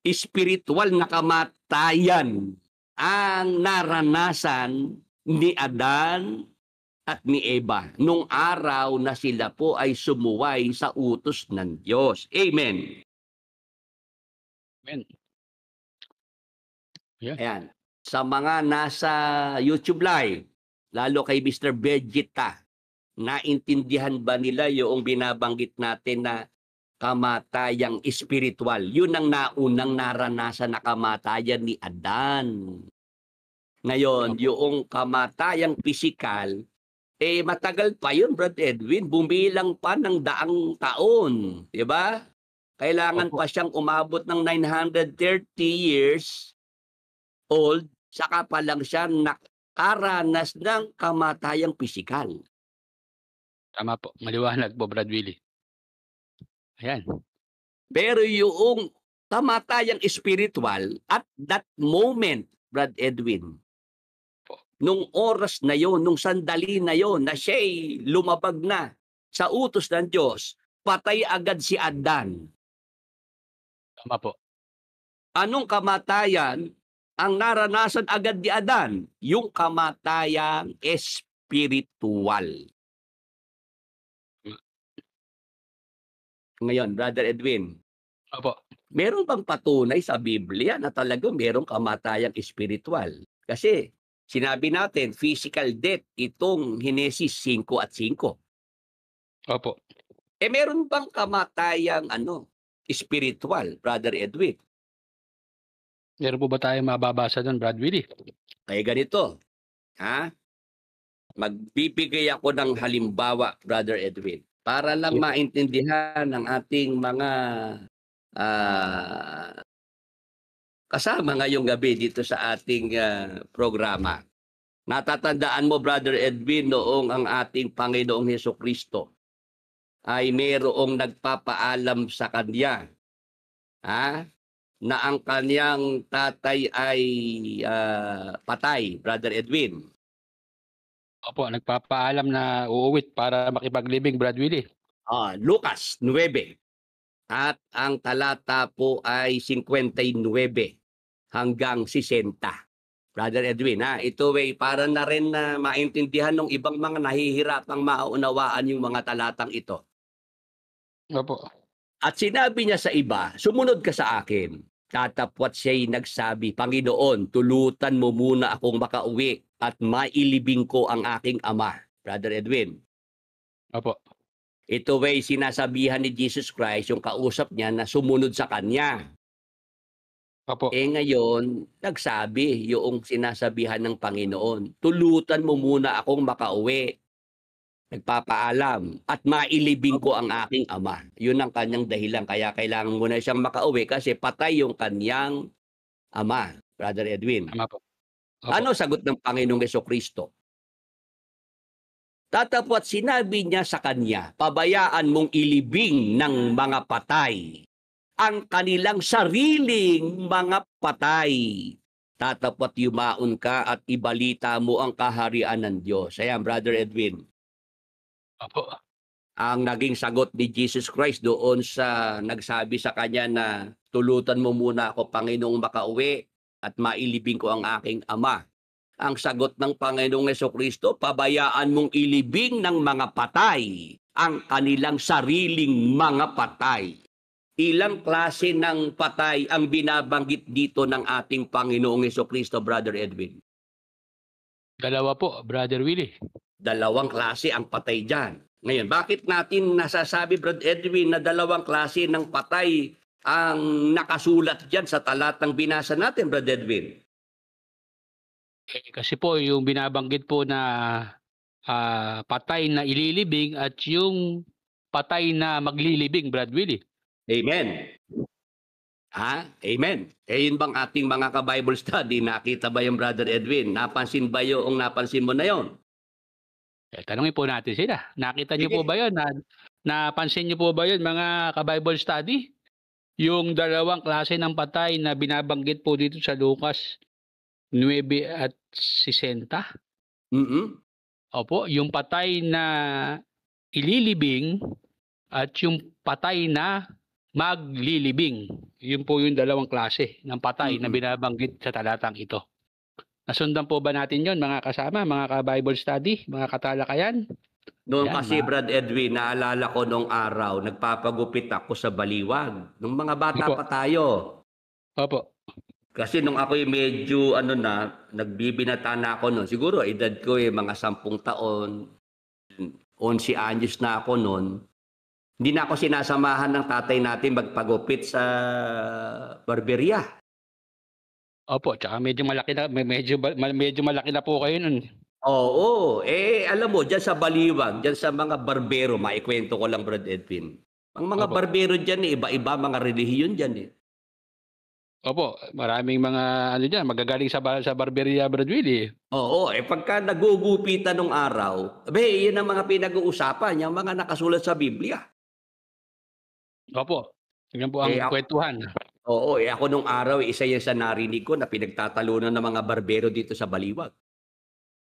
Spiritual na kamatayan ang naranasan ni Adan at ni Eva nung araw na sila po ay sumuway sa utos ng Diyos. Amen. Amen. Yeah. Ayan. Sa mga nasa YouTube Live, lalo kay Mr. Vegeta, naintindihan ba nila yung binabanggit natin na kamatayang espiritual? Yun ang naunang naranasan na kamatayan ni Adan. Ngayon, yung kamatayang pisikal, matagal pa yun, Brad Edwin. Bumilang pa ng daang taon. Diba? Kailangan pa siyang umabot ng 930 years old, saka pa lang siya nakaranas ng kamatayang pisikal. Tama po. Maliwanag po, Brad Willie. Ayan. Pero yung kamatayang spiritual, at that moment, Brad Edwin, nung oras na yon, nung sandali na yon, na siya'y lumabag na sa utos ng Diyos, patay agad si Adan. Tama po. Anong kamatayan ang naranasan agad ni Adan? Yung kamatayang espiritual. Ngayon, Brother Edwin, Opo. meron bang patunay sa Biblia na talagang merong kamatayang espiritual? Kasi sinabi natin, physical death itong Henesis 5:5. Opo. Meron bang kamatayang espiritual, Brother Edwin? Meron po ba tayo mababasa doon, Brad Willie? Kaya ganito, magbibigay ako ng halimbawa, Brother Edwin, para lang maintindihan ng ating mga kasama ngayong gabi dito sa ating programa. Natatandaan mo, Brother Edwin, noong ang ating Panginoong Hesukristo ay mayroong nagpapaalam sa kanya na ang kanyang tatay ay patay, Brother Edwin. Opo, nagpapaalam na uuwit para makipaglibing, Brad Willie. Lucas 9. At ang talata po ay 59 hanggang 60. Brother Edwin, ito ay para na rin na maintindihan ng ibang mga nahihirapang maunawaan yung mga talatang ito. Opo. At sinabi niya sa iba, sumunod ka sa akin. Tatapwat siya'y nagsabi, Panginoon, tulutan mo muna akong makauwi at mailibing ko ang aking ama. Brother Edwin. Opo. Ito ay sinasabihan ni Jesus Christ, yung kausap niya na sumunod sa kanya. Opo. Ngayon, nagsabi yung sinasabihan ng Panginoon, tulutan mo muna akong makauwi. Nagpapaalam at mailibing ko ang aking ama. Yun ang kanyang dahilan. Kaya kailangan mo na siyang makauwi kasi patay yung kanyang ama, Brother Edwin. Tama po. Opo. Ano sagot ng Panginoong Hesukristo? Tatapwat sinabi niya sa kanya, pabayaan mong ilibing ng mga patay ang kanilang sariling mga patay. Tatapat yumaon ka at ibalita mo ang kaharian ng Diyos. Ayan, Brother Edwin. Opo. Ang naging sagot ni Jesus Christ doon sa nagsabi sa kanya na tulutan mo muna ako, Panginoong, makauwi at mailibing ko ang aking ama. Ang sagot ng Panginoong Jesucristo, pabayaan mong ilibing ng mga patay ang kanilang sariling mga patay. Ilang klase ng patay ang binabanggit dito ng ating Panginoong Jesucristo, Brother Edwin? Dalawa po, Brother Willie. Dalawang klase ang patay dyan. Ngayon, bakit natin nasasabi, Brother Edwin, na dalawang klase ng patay ang nakasulat dyan sa talatang binasa natin, Brother Edwin? Kasi po yung binabanggit po na patay na ililibing at yung patay na maglilibing, Brad Willie. Amen. Amen. Yun bang ating mga ka-Bible study? Nakita ba yung Brother Edwin? Napansin ba yung napansin mo na yon? Tanungin po natin sila. Nakita niyo po ba yun? Napansin niyo po ba yun, mga ka-Bible study? Yung dalawang klase ng patay na binabanggit po dito sa Lucas 9 at 60. Opo, yung patay na ililibing at yung patay na maglilibing. Yun po yung dalawang klase ng patay na binabanggit sa talatang ito. Nasundan po ba natin yon, mga kasama, mga ka-Bible study, mga katalakayan? Noon kasi, Brad Edwin, naalala ko nung araw, nagpapagupit ako sa Baliwag. Nung mga bata pa tayo. Opo. Kasi nung ako'y medyo, nagbibinata na ako noon. Siguro, edad ko mga 10 taon, 11 anyos na ako noon. Hindi na ako sinasamahan ng tatay natin magpagupit sa barberia. Opo, tsaka medyo malaki na po kayo nun. Oo, alam mo, dyan sa Baliwag, dyan sa mga barbero, maikwento ko lang, Brad Edwin. Ang mga barbero dyan, iba-iba mga relihiyon dyan eh. Opo, maraming mga dyan, magagaling sa barberia, Brad Willie. Oo, pagka nagugupitan ng araw, yun ang mga pinag-uusapan, yung mga nakasulat sa Biblia. Opo, yun po ang kwentuhan. Oo, ako nung araw, isa yan sa narinig ko na pinagtatalunan ng mga barbero dito sa Baliwag.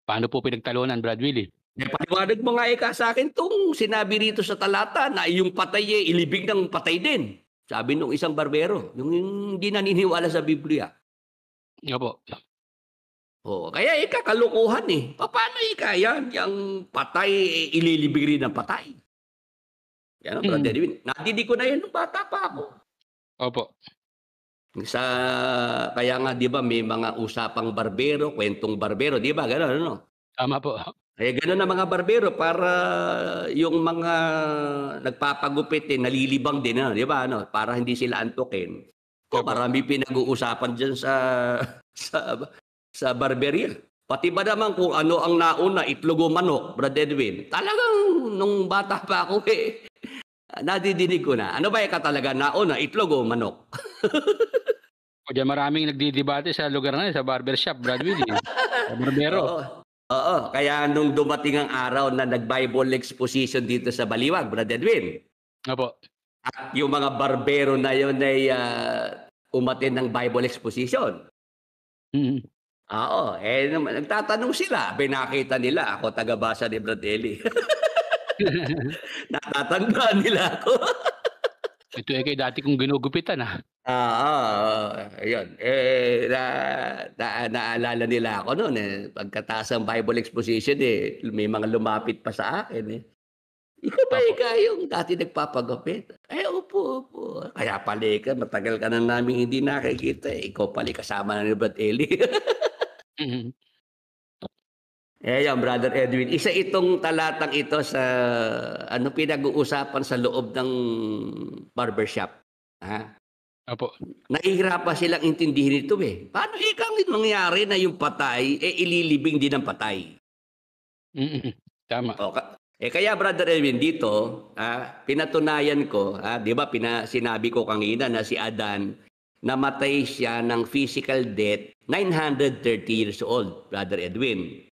Paano po pinagtalunan, Brad Willie? Paliwanag mo nga sa akin itong sinabi rito sa talata na yung patay ilibing ng patay din. Sabi nung isang barbero, yung hindi naniniwala sa Biblia. Opo. Oo, kaya kakalukuhan eh. Paano yan? Yung patay, ililibing rin ng patay. Yan ang Brother Edwin. Nadinig ko na yan nung bata pa ako. Opo. Kaya nga, di ba, may mga usapang barbero, kwentong barbero, di ba? Gano'n, ano? Tama po. Gano'n na mga barbero para yung mga nagpapagupit nalilibang din, di ba? Para hindi sila antukin. Marami pinag-uusapan dyan sa barberia. Pati ba naman kung ano ang nauna, itlog o manok, Brad Edwin? Talagang nung bata pa ako nadidinig ko na. Ano ba talaga nauna, itlog o manok? Diyan maraming nagdidebate sa lugar na sa barbershop, Brad Willie. Sa barbero. Oo, kaya nung dumating ang araw na nag-Bible exposition dito sa Baliwag, Brad Edwin. Opo. At yung mga barbero na yun ay umatin ng Bible exposition. Oo, nagtatanong sila. Nakita nila ako taga-basa ni Brad Eli. Natatandaan nila ako. Ito kay dati kong ginugupitan Ayun. Naalala nila ako noon pagkataas ng Bible exposition may mga lumapit pa sa akin Ikaw ba yung dati nagpapagupit? Opo. Kaya pala matagal ka na namin hindi nakikita Ikaw pala kasama na ni Brad Eli. Yan, Brother Edwin. Isa itong talatang ito sa pinag-uusapan sa loob ng barbershop. Opo. Nahihirapan silang intindihin ito Paano nangyari na yung patay, ililibing din ng patay? Tama. Kaya, Brother Edwin, dito, pinatunayan ko, di ba, sinabi ko kanina na si Adan, namatay siya ng physical death, 930 years old, Brother Edwin.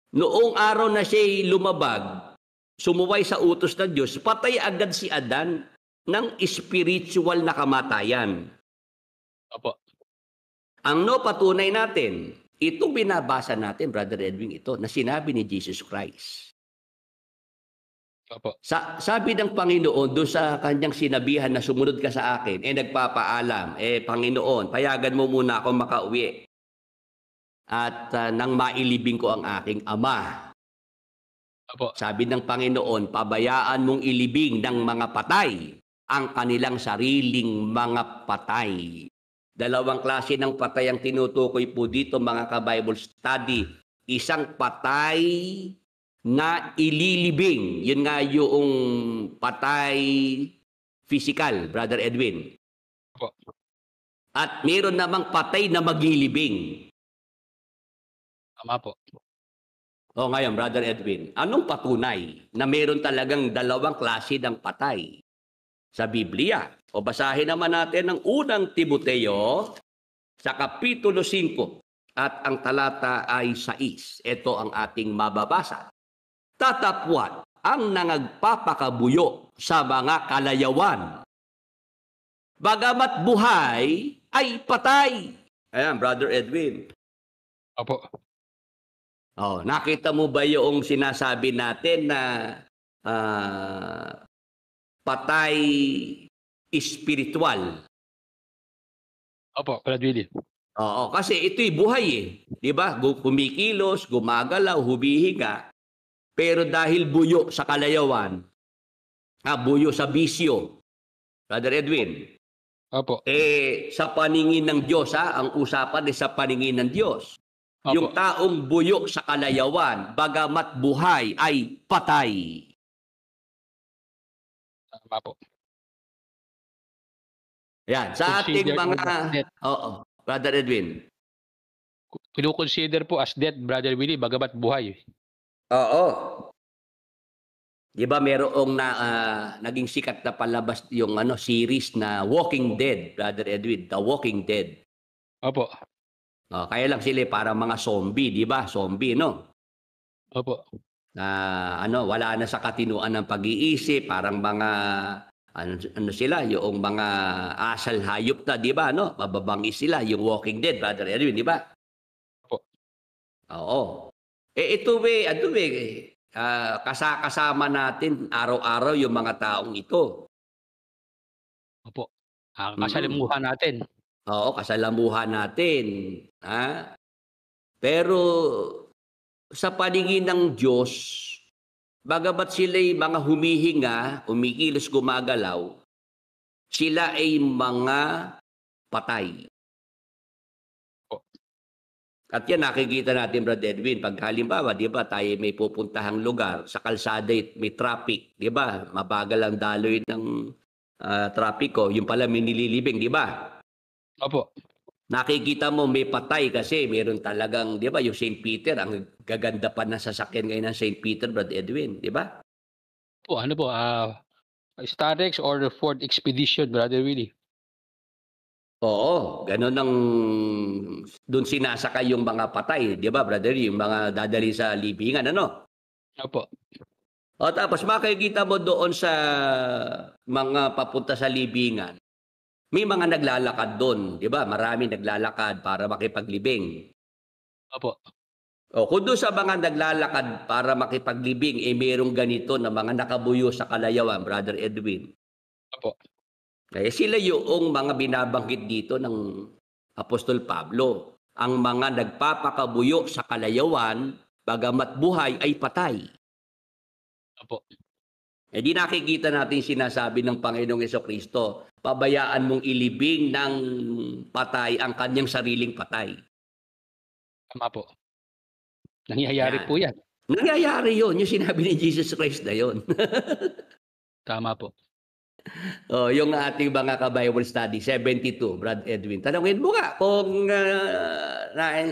Noong araw na siya'y lumabag, sumuway sa utos ng Diyos, patay agad si Adan ng spiritual na kamatayan. Opo. Ang patunay natin, itong binabasa natin, Brother Edwin, ito, na sinabi ni Jesus Christ. Opo. Sabi ng Panginoon doon sa kanyang sinabihan na sumunod ka sa akin, nagpapaalam, Panginoon, payagan mo muna ako makauwi at nang mailibing ko ang aking ama. Opo. Sabi ng Panginoon, pabayaan mong ilibing ng mga patay ang kanilang sariling mga patay. Dalawang klase ng patay ang tinutukoy po dito, mga ka-Bible study. Isang patay na ililibing. Yun nga yung patay physical, Brother Edwin. Opo. At meron namang patay na maglilibing. Tama po. Ngayon, Brother Edwin, anong patunay na meron talagang dalawang klase ng patay sa Biblia? O basahin naman natin ang unang Timoteo sa Kapitulo 5 at ang talata ay 6. Ito ang ating mababasa. Tatapwat ang nangagpapakabuyo sa mga kalayawan. Bagamat buhay ay patay. Ayan, Brother Edwin. Opo. Nakita mo ba yung sinasabi natin na patay spiritual? Opo, Brad Willie. Oo, kasi ito'y buhay eh. Di ba? Kumikilos, gumagalaw, humihinga. Pero dahil buyo sa kalayawan, buyo sa bisyo, Brother Edwin, Opo. sa paningin ng Diyos, ang usapan ay sa paningin ng Diyos. Opo. Yung taong buyo sa kalayawan, bagamat buhay, ay patay. Tama po. Yan, sa ating Consider mga... as death. Brother Edwin. Kinukonsider po as death, Brother Willie, bagamat buhay. Oo. Di ba merong naging sikat na palabas yung series na Walking Dead, Brother Edwin, The Walking Dead. Opo. Kaya lang sila para mga zombie, di ba? Zombie, no? Opo. Wala na sa katinuan ng pag-iisip, parang mga sila, yung mga asal hayop na, di ba? No? Mababangis sila, yung Walking Dead, Brother Edwin, di ba? Opo. Oo. Ito kasama natin araw-araw yung mga taong ito. Opo. Kasalimuhan natin. Oo, kasalamuhan natin. Pero sa paningin ng Diyos, bagamat sila'y mga humihinga, umikilos, gumagalaw, sila ay mga patay. At yan nakikita natin, Brad Edwin, pag halimbawa, di ba, tayo may pupuntahang lugar, sa kalsada may traffic, di ba? Mabagal ang daloy ng trapiko, yung pala may nililibing, di ba? Opo. Nakikita mo may patay kasi meron talagang, di ba, yung St. Peter, ang gaganda pa ng sasakyan ngayon ng St. Peter, Brad Edwin, di ba? Starex or the Ford Expedition, Brother Willie. Oo, ganun ang doon sinasakay yung mga patay, di ba, brother? Yung mga dadali sa libingan, ano? Opo. Tapos makikita mo doon sa mga papunta sa libingan, may mga naglalakad doon, di ba? Marami naglalakad para makipaglibing. Opo. Kung doon sa mga naglalakad para makipaglibing, mayroong ganito na mga nakabuyo sa kalayawan, Brother Edwin. Opo. Sila yung mga binabanggit dito ng Apostol Pablo. Ang mga nagpapakabuyo sa kalayawan, bagamat buhay ay patay. Opo. Di nakikita natin sinasabi ng Panginoong Jesucristo, pabayaan mong ilibing ng patay ang kanyang sariling patay. Tama po. Nangyayari po yan. Nangyayari yun. Yung sinabi ni Jesus Christ na yun. Tama po. Yung ating mga ka-Bible study, 72, Brad Edwin. Tanungin mo nga kung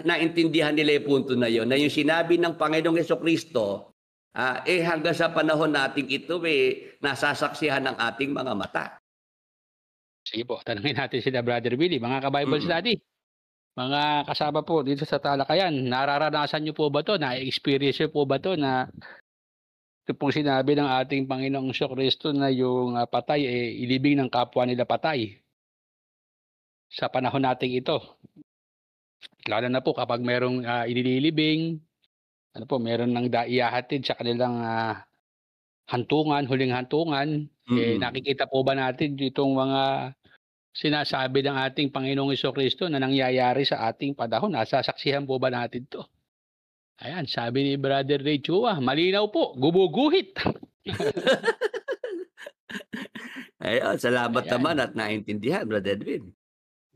naintindihan nila yung punto na yun, na yung sinabi ng Panginoong Jesucristo, hanggang sa panahon nating ito, nasasaksihan ng ating mga mata. Sige po, tanungin natin sila, Brother Willie, mga ka-Bible study. Mga kasama po dito sa talakayan, nararanasan nyo po ba to? Na-experience nyo po ba to na ito pong sinabi ng ating Panginoong Kristo na yung patay ilibing ng kapwa nila patay sa panahon nating ito. Lalo na po kapag merong inililibing, meron ng ihahatid sa kanilang hantungan, huling hantungan, nakikita po ba natin itong mga sinasabi ng ating Panginoong Kristo na nangyayari sa ating panahon? Nasasaksihan po ba natin to? Ayan, sabi ni Brother Ray Chua, malinaw po, gumuguhit. Ayun, salamat naman at naintindihan, Brother Edwin.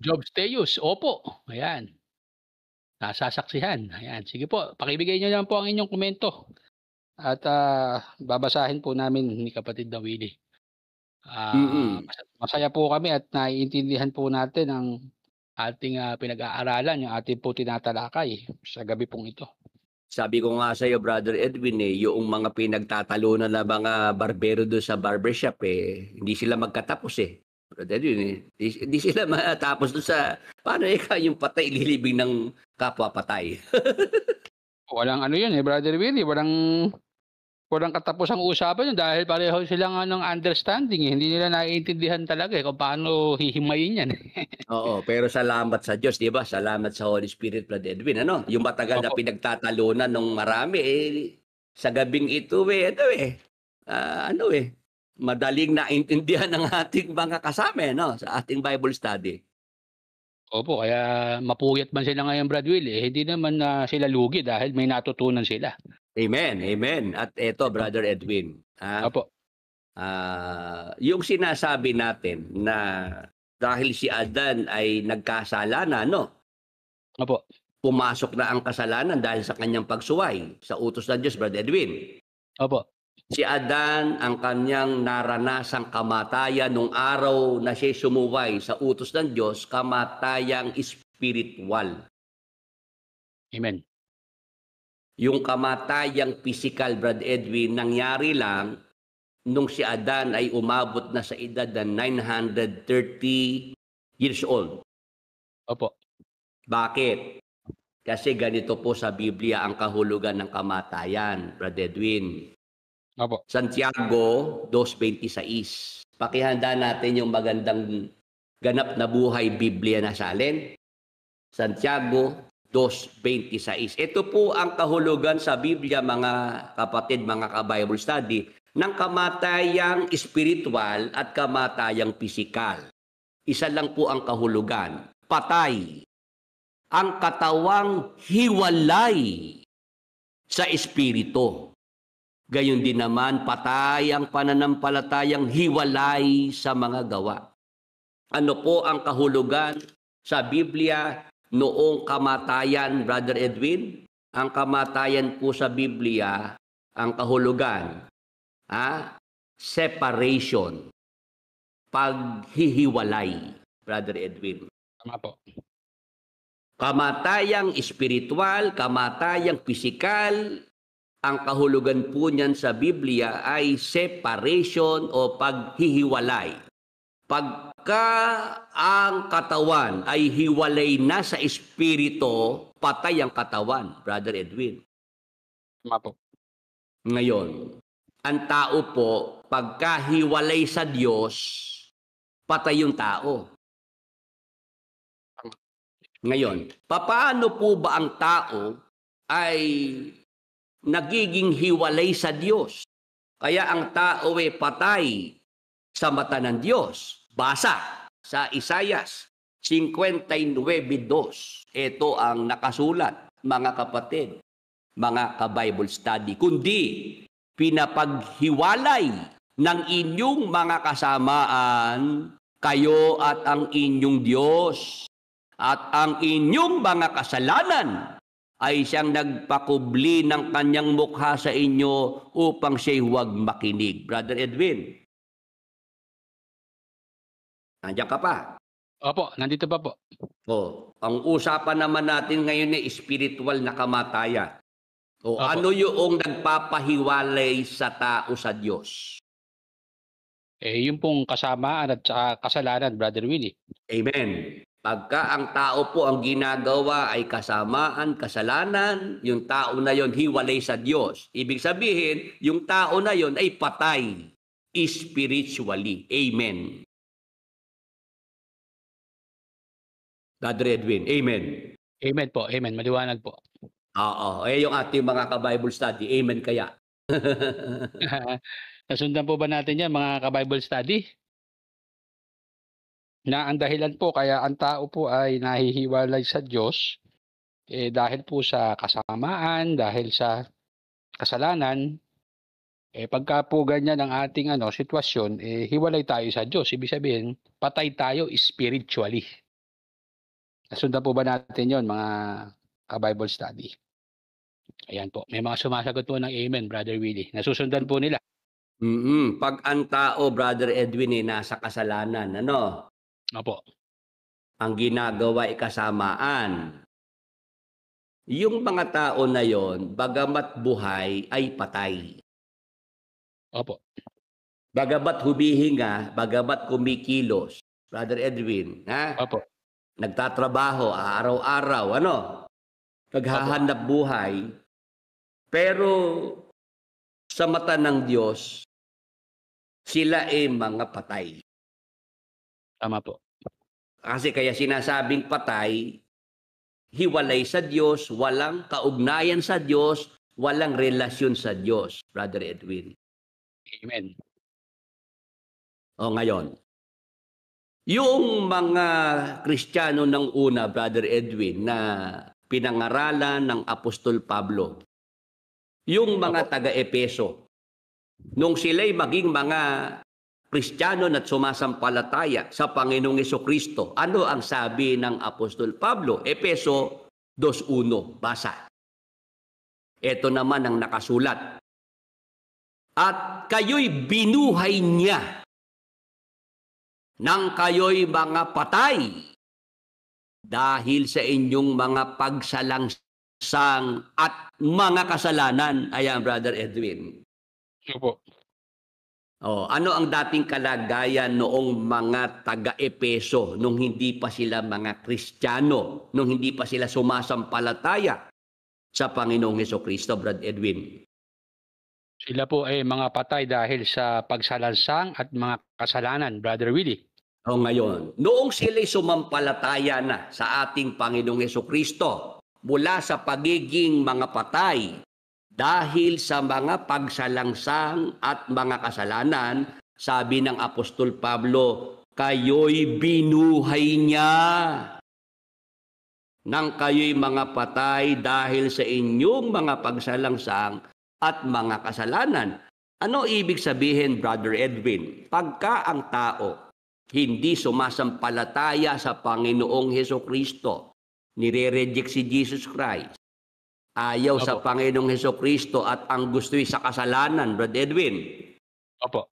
Job Steus, opo. Ayan. Nasasaksihan. Ayan, sige po, pakibigay niyo lang po ang inyong komento. At babasahin po namin ni kapatid na Willie. Masaya po kami at naiintindihan po natin ang ating pinag-aaralan, yung ating po tinatalakay sa gabi pong ito. Sabi ko nga sa iyo, Brother Edwin, yung mga pinagtatalunan na mga barbero doon sa barbershop, hindi sila magkatapos Brother Edwin, hindi sila matapos doon sa, paano yung patay ililibing ng kapwa patay? Walang yun Brother Willie, walang katapusang usapan yun dahil pareho silang understanding Hindi nila naiintindihan talaga kung paano hihimayin yan. Oo, pero salamat sa Diyos, di ba? Salamat sa Holy Spirit, Brother Edwin. Yung matagal na pinagtatalunan ng marami, sa gabing ito, madaling naintindihan ng ating mga kasama, sa ating Bible study. Opo, kaya mapuyat man sila ngayon, Brad Will, hindi naman sila lugi dahil may natutunan sila. Amen, amen. At eto, Brother Edwin. Opo. Yung sinasabi natin na dahil si Adan ay nagkasalanan, Opo. Pumasok na ang kasalanan dahil sa kanyang pagsuway sa utos ng Diyos, Brother Edwin. Opo. Si Adan ang kanyang naranasang kamatayan nung araw na siya sumuway sa utos ng Diyos, kamatayang spiritual. Amen. Yung kamatayang physical, Brad Edwin, nangyari lang nung si Adan ay umabot na sa edad na 930 years old. Opo. Bakit? Kasi ganito po sa Biblia ang kahulugan ng kamatayan, Brad Edwin. Opo. Santiago 2:26. Pakihanda natin yung magandang ganap na buhay Biblia na salin. Santiago 2:26. Ito po ang kahulugan sa Biblia, mga kapatid, mga ka-Bible study, ng kamatayang spiritual at kamatayang pisikal. Isa lang po ang kahulugan. Patay. Ang katawang hiwalay sa espiritu. Gayon din naman, patay ang pananampalatayang hiwalay sa mga gawa. Ano po ang kahulugan sa Biblia noong kamatayan, Brother Edwin? Ang kamatayan po sa Biblia, ang kahulugan, separation, paghihiwalay, Brother Edwin. Tama po. Kamatayang espiritual, kamatayang pisikal, ang kahulugan po niyan sa Biblia ay separation o paghihiwalay. Pagka ang katawan ay hiwalay na sa espiritu, patay ang katawan, Brother Edwin. Tama po. Ngayon, ang tao po, pagka hiwalay sa Diyos, patay yung tao. Ngayon, paano po ba ang tao ay nagiging hiwalay sa Diyos? Kaya ang tao ay patay sa mata ng Diyos. Basa sa Isayas 59:2. Ito ang nakasulat, mga kapatid, mga ka-Bible study. Kundi pinapaghiwalay ng inyong mga kasamaan kayo at ang inyong Diyos. At ang inyong mga kasalanan ay siyang nagpakubli ng kanyang mukha sa inyo upang siya'y huwag makinig. Brother Edwin, nandiyan ka pa? Opo, nandito pa po. Ang usapan naman natin ngayon ay spiritual na kamatayan. Opo. Ano yung nagpapahiwalay sa tao sa Diyos? Yung pong kasamaan at kasalanan, Brother Willie. Amen. Pagka ang tao po ang ginagawa ay kasamaan, kasalanan, yung tao na yon hiwalay sa Diyos. Ibig sabihin, yung tao na yon ay patay spiritually. Amen. Brother Edwin, amen. Amen po, amen. Maliwanag po. Oo, yung ating mga ka-Bible study. Amen kaya. Nasundan po ba natin yan, mga ka-Bible study? Na ang dahilan po kaya ang tao po ay nahihiwalay sa Diyos dahil po sa kasamaan, dahil sa kasalanan. Pagka po ganyan ang ating sitwasyon, hiwalay tayo sa Diyos. Ibig sabihin, patay tayo spiritually. Nasundan po ba natin yon, mga ka-Bible study? Ayan po. May mga sumasagot po ng amen, Brother Willie. Nasusundan po nila. Pag ang tao, Brother Edwin, nasa kasalanan, Opo. ang ginagawa ay kasamaan. Yung mga tao na yon, bagamat buhay, ay patay. Opo. Bagamat humihinga, bagamat kumikilos, Brother Edwin, Opo. nagtatrabaho araw-araw, naghahanap buhay, pero sa mata ng Diyos, sila ay mga patay. Tama po. Kasi kaya sinasabing patay, hiwalay sa Diyos, walang kaugnayan sa Diyos, walang relasyon sa Diyos, Brother Edwin. Amen. O ngayon, yung mga Kristiyano ng una, Brother Edwin, na pinangaralan ng Apostol Pablo, yung mga taga-Epeso, nung sila'y maging mga Kristiyano at sumasampalataya sa Panginoong Hesukristo, ano ang sabi ng Apostol Pablo? Epeso 2:1, basa. Ito naman ang nakasulat. At kayo'y binuhay niya nang kayo'y mga patay dahil sa inyong mga pagsalangsang at mga kasalanan. Ayan, Brother Edwin. Opo. Ano ang dating kalagayan noong mga taga-Epeso nung hindi pa sila mga Kristiyano, nung hindi pa sila sumasampalataya sa Panginoong Hesukristo, Brother Edwin? Sila po ay mga patay dahil sa pagsalansang at mga kasalanan, Brother Willie. Ngayon, noong sila'y sumampalataya na sa ating Panginoong Hesukristo mula sa pagiging mga patay dahil sa mga pagsalangsang at mga kasalanan, sabi ng Apostol Pablo, kayo'y binuhay niya nang kayo'y mga patay dahil sa inyong mga pagsalangsang at mga kasalanan. Ano ibig sabihin, Brother Edwin? Pagka ang tao hindi sumasampalataya sa Panginoong Hesukristo, nire-reject si Jesus Christ, ayaw Opo. sa Panginoong Hesukristo at ang gusto'y sa kasalanan, Brother Edwin, Opo.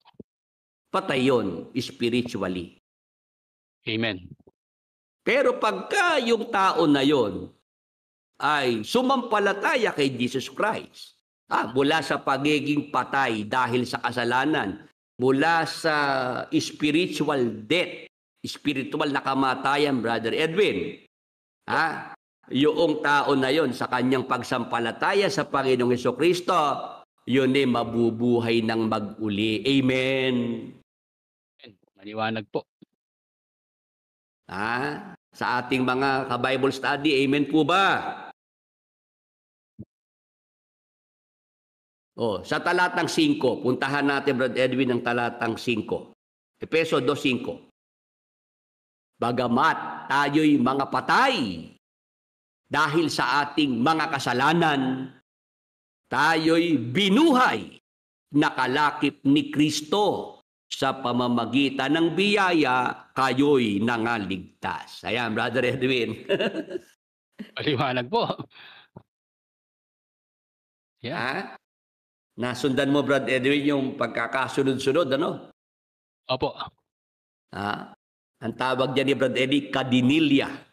patay yun spiritually. Amen. Pero pagka yung tao na yon ay sumampalataya kay Jesus Christ, mula sa pagiging patay dahil sa kasalanan, mula sa spiritual death, spiritual na kamatayan, Brother Edwin, yung tao na yon sa kanyang pagsampalataya sa Panginoong Hesukristo, yun ay mabubuhay ng mag-uli. Amen. Maliwanag po. Sa ating mga ka-Bible study, amen po ba? Sa talatang 5, puntahan natin, Brother Edwin, ang talatang 5. Epeso 2:5. Bagamat tayo'y mga patay dahil sa ating mga kasalanan, tayo'y binuhay, nakalakip ni Kristo. Sa pamamagitan ng biyaya, kayo'y nangaligtas. Ayan, Brother Edwin. Maliwanag po. Yeah. Nasundan mo, Brother Edwin, yung pagkakasunod-sunod, Opo. Ang tawag dyan ni Brother Edwin, kadinilya.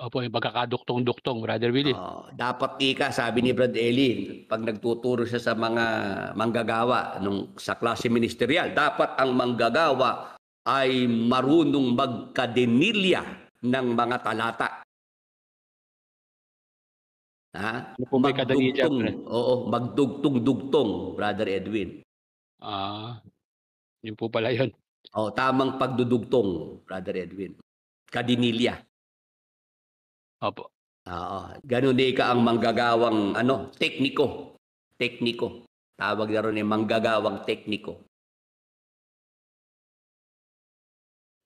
Opo, yung pagkakaduktong-duktong, Brother Willie. Dapat sabi ni Brother Elin, pag nagtuturo siya sa mga manggagawa sa klase ministerial, dapat ang manggagawa ay marunong magkadinilya ng mga talata. Ha? Ano po may kadalilya, Magdugtong-dugtong, Brother Edwin. Yun po pala yun. Tamang pagdudugtong, Brother Edwin. Kadinilya. Opo. Ganun ka ang manggagawang tekniko. Tekniko. Tawag na rin manggagawang tekniko.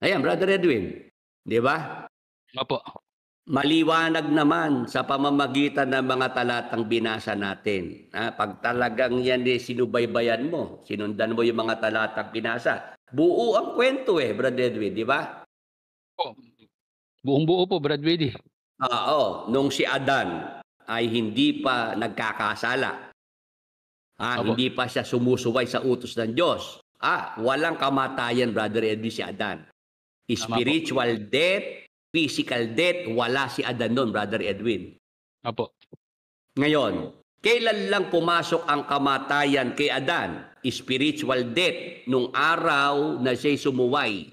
Ayan, Brother Edwin. Di ba? Opo. Maliwanag naman sa pamamagitan ng mga talatang binasa natin. Pag talagang yan sinubaybayan mo, sinundan mo yung mga talatang binasa, buo ang kwento Brother Edwin, di ba? Buong-buo po, Brad Willie. Nung si Adan ay hindi pa nagkakasala. Hindi pa siya sumusuway sa utos ng Diyos. Walang kamatayan, Brother Edwin, si Adan. Spiritual death, physical death, wala si Adan doon, Brother Edwin. Opo. Ngayon, kailan lang pumasok ang kamatayan kay Adan? Spiritual death, nung araw na siya'y sumuway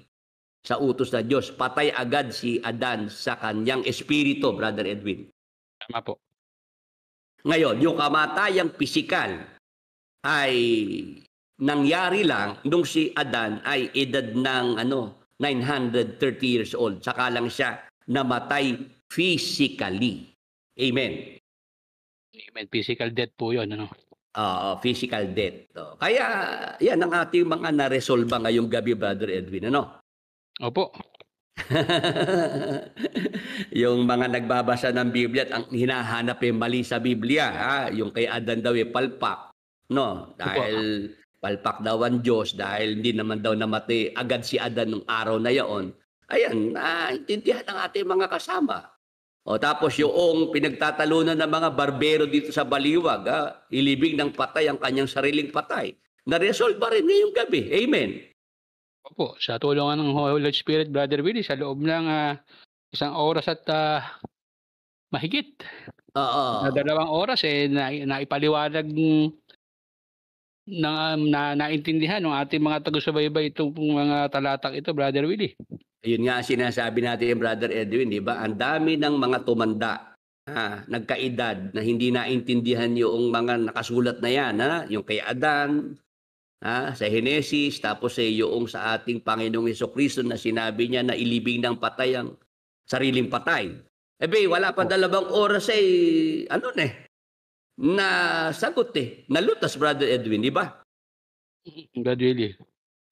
sa utos ng Diyos. Patay agad si Adan sa kanyang espiritu, Brother Edwin. Tama po. Ngayon, yung kamatayang pisikal ay nangyari lang nung si Adan ay edad ng 930 years old. Saka lang siya namatay physically. Amen. Amen. Physical death po yun. Physical death. Kaya yan ang ating mga naresolba ngayong gabi, Brother Edwin. Opo. Yung mga nagbabasa ng Biblia at ang hinahanap mali sa Biblia, yung kay Adan daw palpak. Dahil palpak daw ang Diyos, dahil hindi naman daw namatay agad si Adan nung araw na yaon. Ayan, intindihan ng ating mga kasama. Tapos yung pinagtatalunan ng mga barbero dito sa Baliwag, ilibing ng patay ang kanyang sariling patay. Na-resolve pa rin ngayong gabi. Amen. Opo, sa tulungan ng Holy Spirit, Brother Willie, sa loob ng 1 oras at mahigit. Na 2 oras, naipaliwanag naintindihan ng ating mga taga-subaybay itong mga talatang ito, Brother Willie. Ayun nga sinasabi natin, Brother Edwin, di ba? Ang dami ng mga tumanda, nagkaedad, na hindi naintindihan yung mga nakasulat na yan, yung kay Adan, sa Henesis, tapos yung sa ating Panginoong Hesukristo na sinabi niya na ilibing ng patay ang sariling patay. Wala pa 2 oras na sagot nalutas, Brother Edwin, di ba? Brother Willie.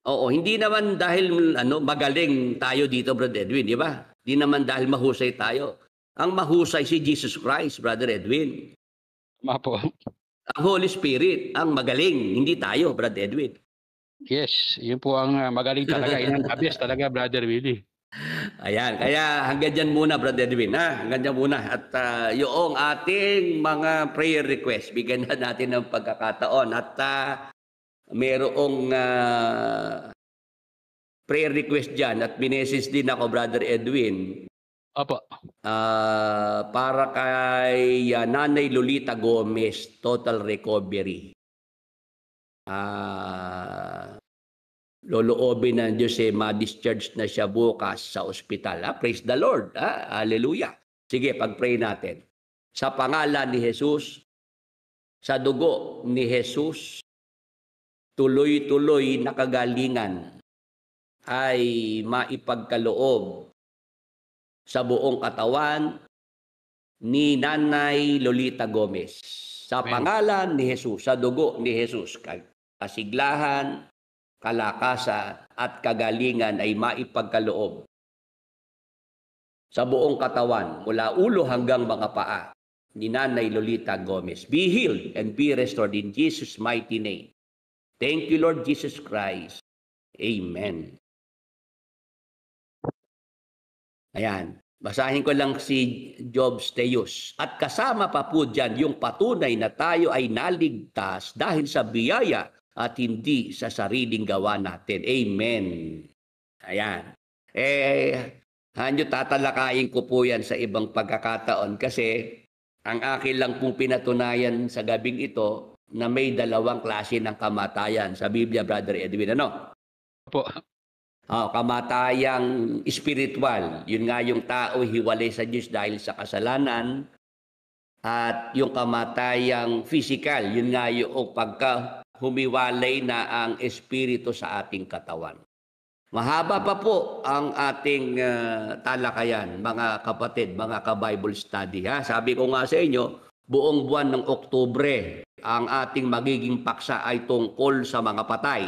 Hindi naman dahil magaling tayo dito, Brother Edwin, di ba? Di naman dahil mahusay tayo. Ang mahusay si Jesus Christ, Brother Edwin. Tama po. Ang Holy Spirit ang magaling, hindi tayo, Brother Edwin. Yes, yun po ang magaling talaga. Yan ang abis talaga, Brother Willie. Ayan, kaya hanggang dyan muna, Brother Edwin. Hanggang dyan muna. At yung ating mga prayer request, bigyan na natin ng pagkakataon. At merong prayer request dyan at binesis din ako, Brother Edwin. Opo. Para kay Nanay Lolita Gomez, total recovery. Loloobin ng Diyos ma-discharge na siya bukas sa ospital. Praise the Lord. Hallelujah. Sige, pag-pray natin. Sa pangalan ni Jesus, sa dugo ni Jesus, tuloy-tuloy na kagalingan ay maipagkaloob sa buong katawan ni Nanay Lolita Gomez. Sa pangalan ni Jesus, sa dugo ni Jesus, kasiglahan, kalakasan at kagalingan ay maipagkaloob sa buong katawan mula ulo hanggang mga paa ni Nanay Lolita Gomez. Be healed and be restored in Jesus' mighty name. Thank you, Lord Jesus Christ. Amen. Ayan. Basahin ko lang si Job Steus. At kasama pa po dyan yung patunay na tayo ay naligtas dahil sa biyaya at hindi sa sariling gawa natin. Amen. Ayan. Hanyo tatalakayin ko po yan sa ibang pagkakataon kasi ang akin lang pong pinatunayan sa gabing ito na may 2 klase ng kamatayan sa Biblia, Brother Edwin. Po. Kamatayang spiritual. Yun nga yung tao hiwalay sa Diyos dahil sa kasalanan. At yung kamatayang physical, yun nga yung pagka humiwalay na ang espiritu sa ating katawan. Mahaba pa po ang ating talakayan, mga kapatid, mga ka-Bible study. Sabi ko nga sa inyo, buong buwan ng Oktubre, ang ating magiging paksa ay tungkol sa mga patay.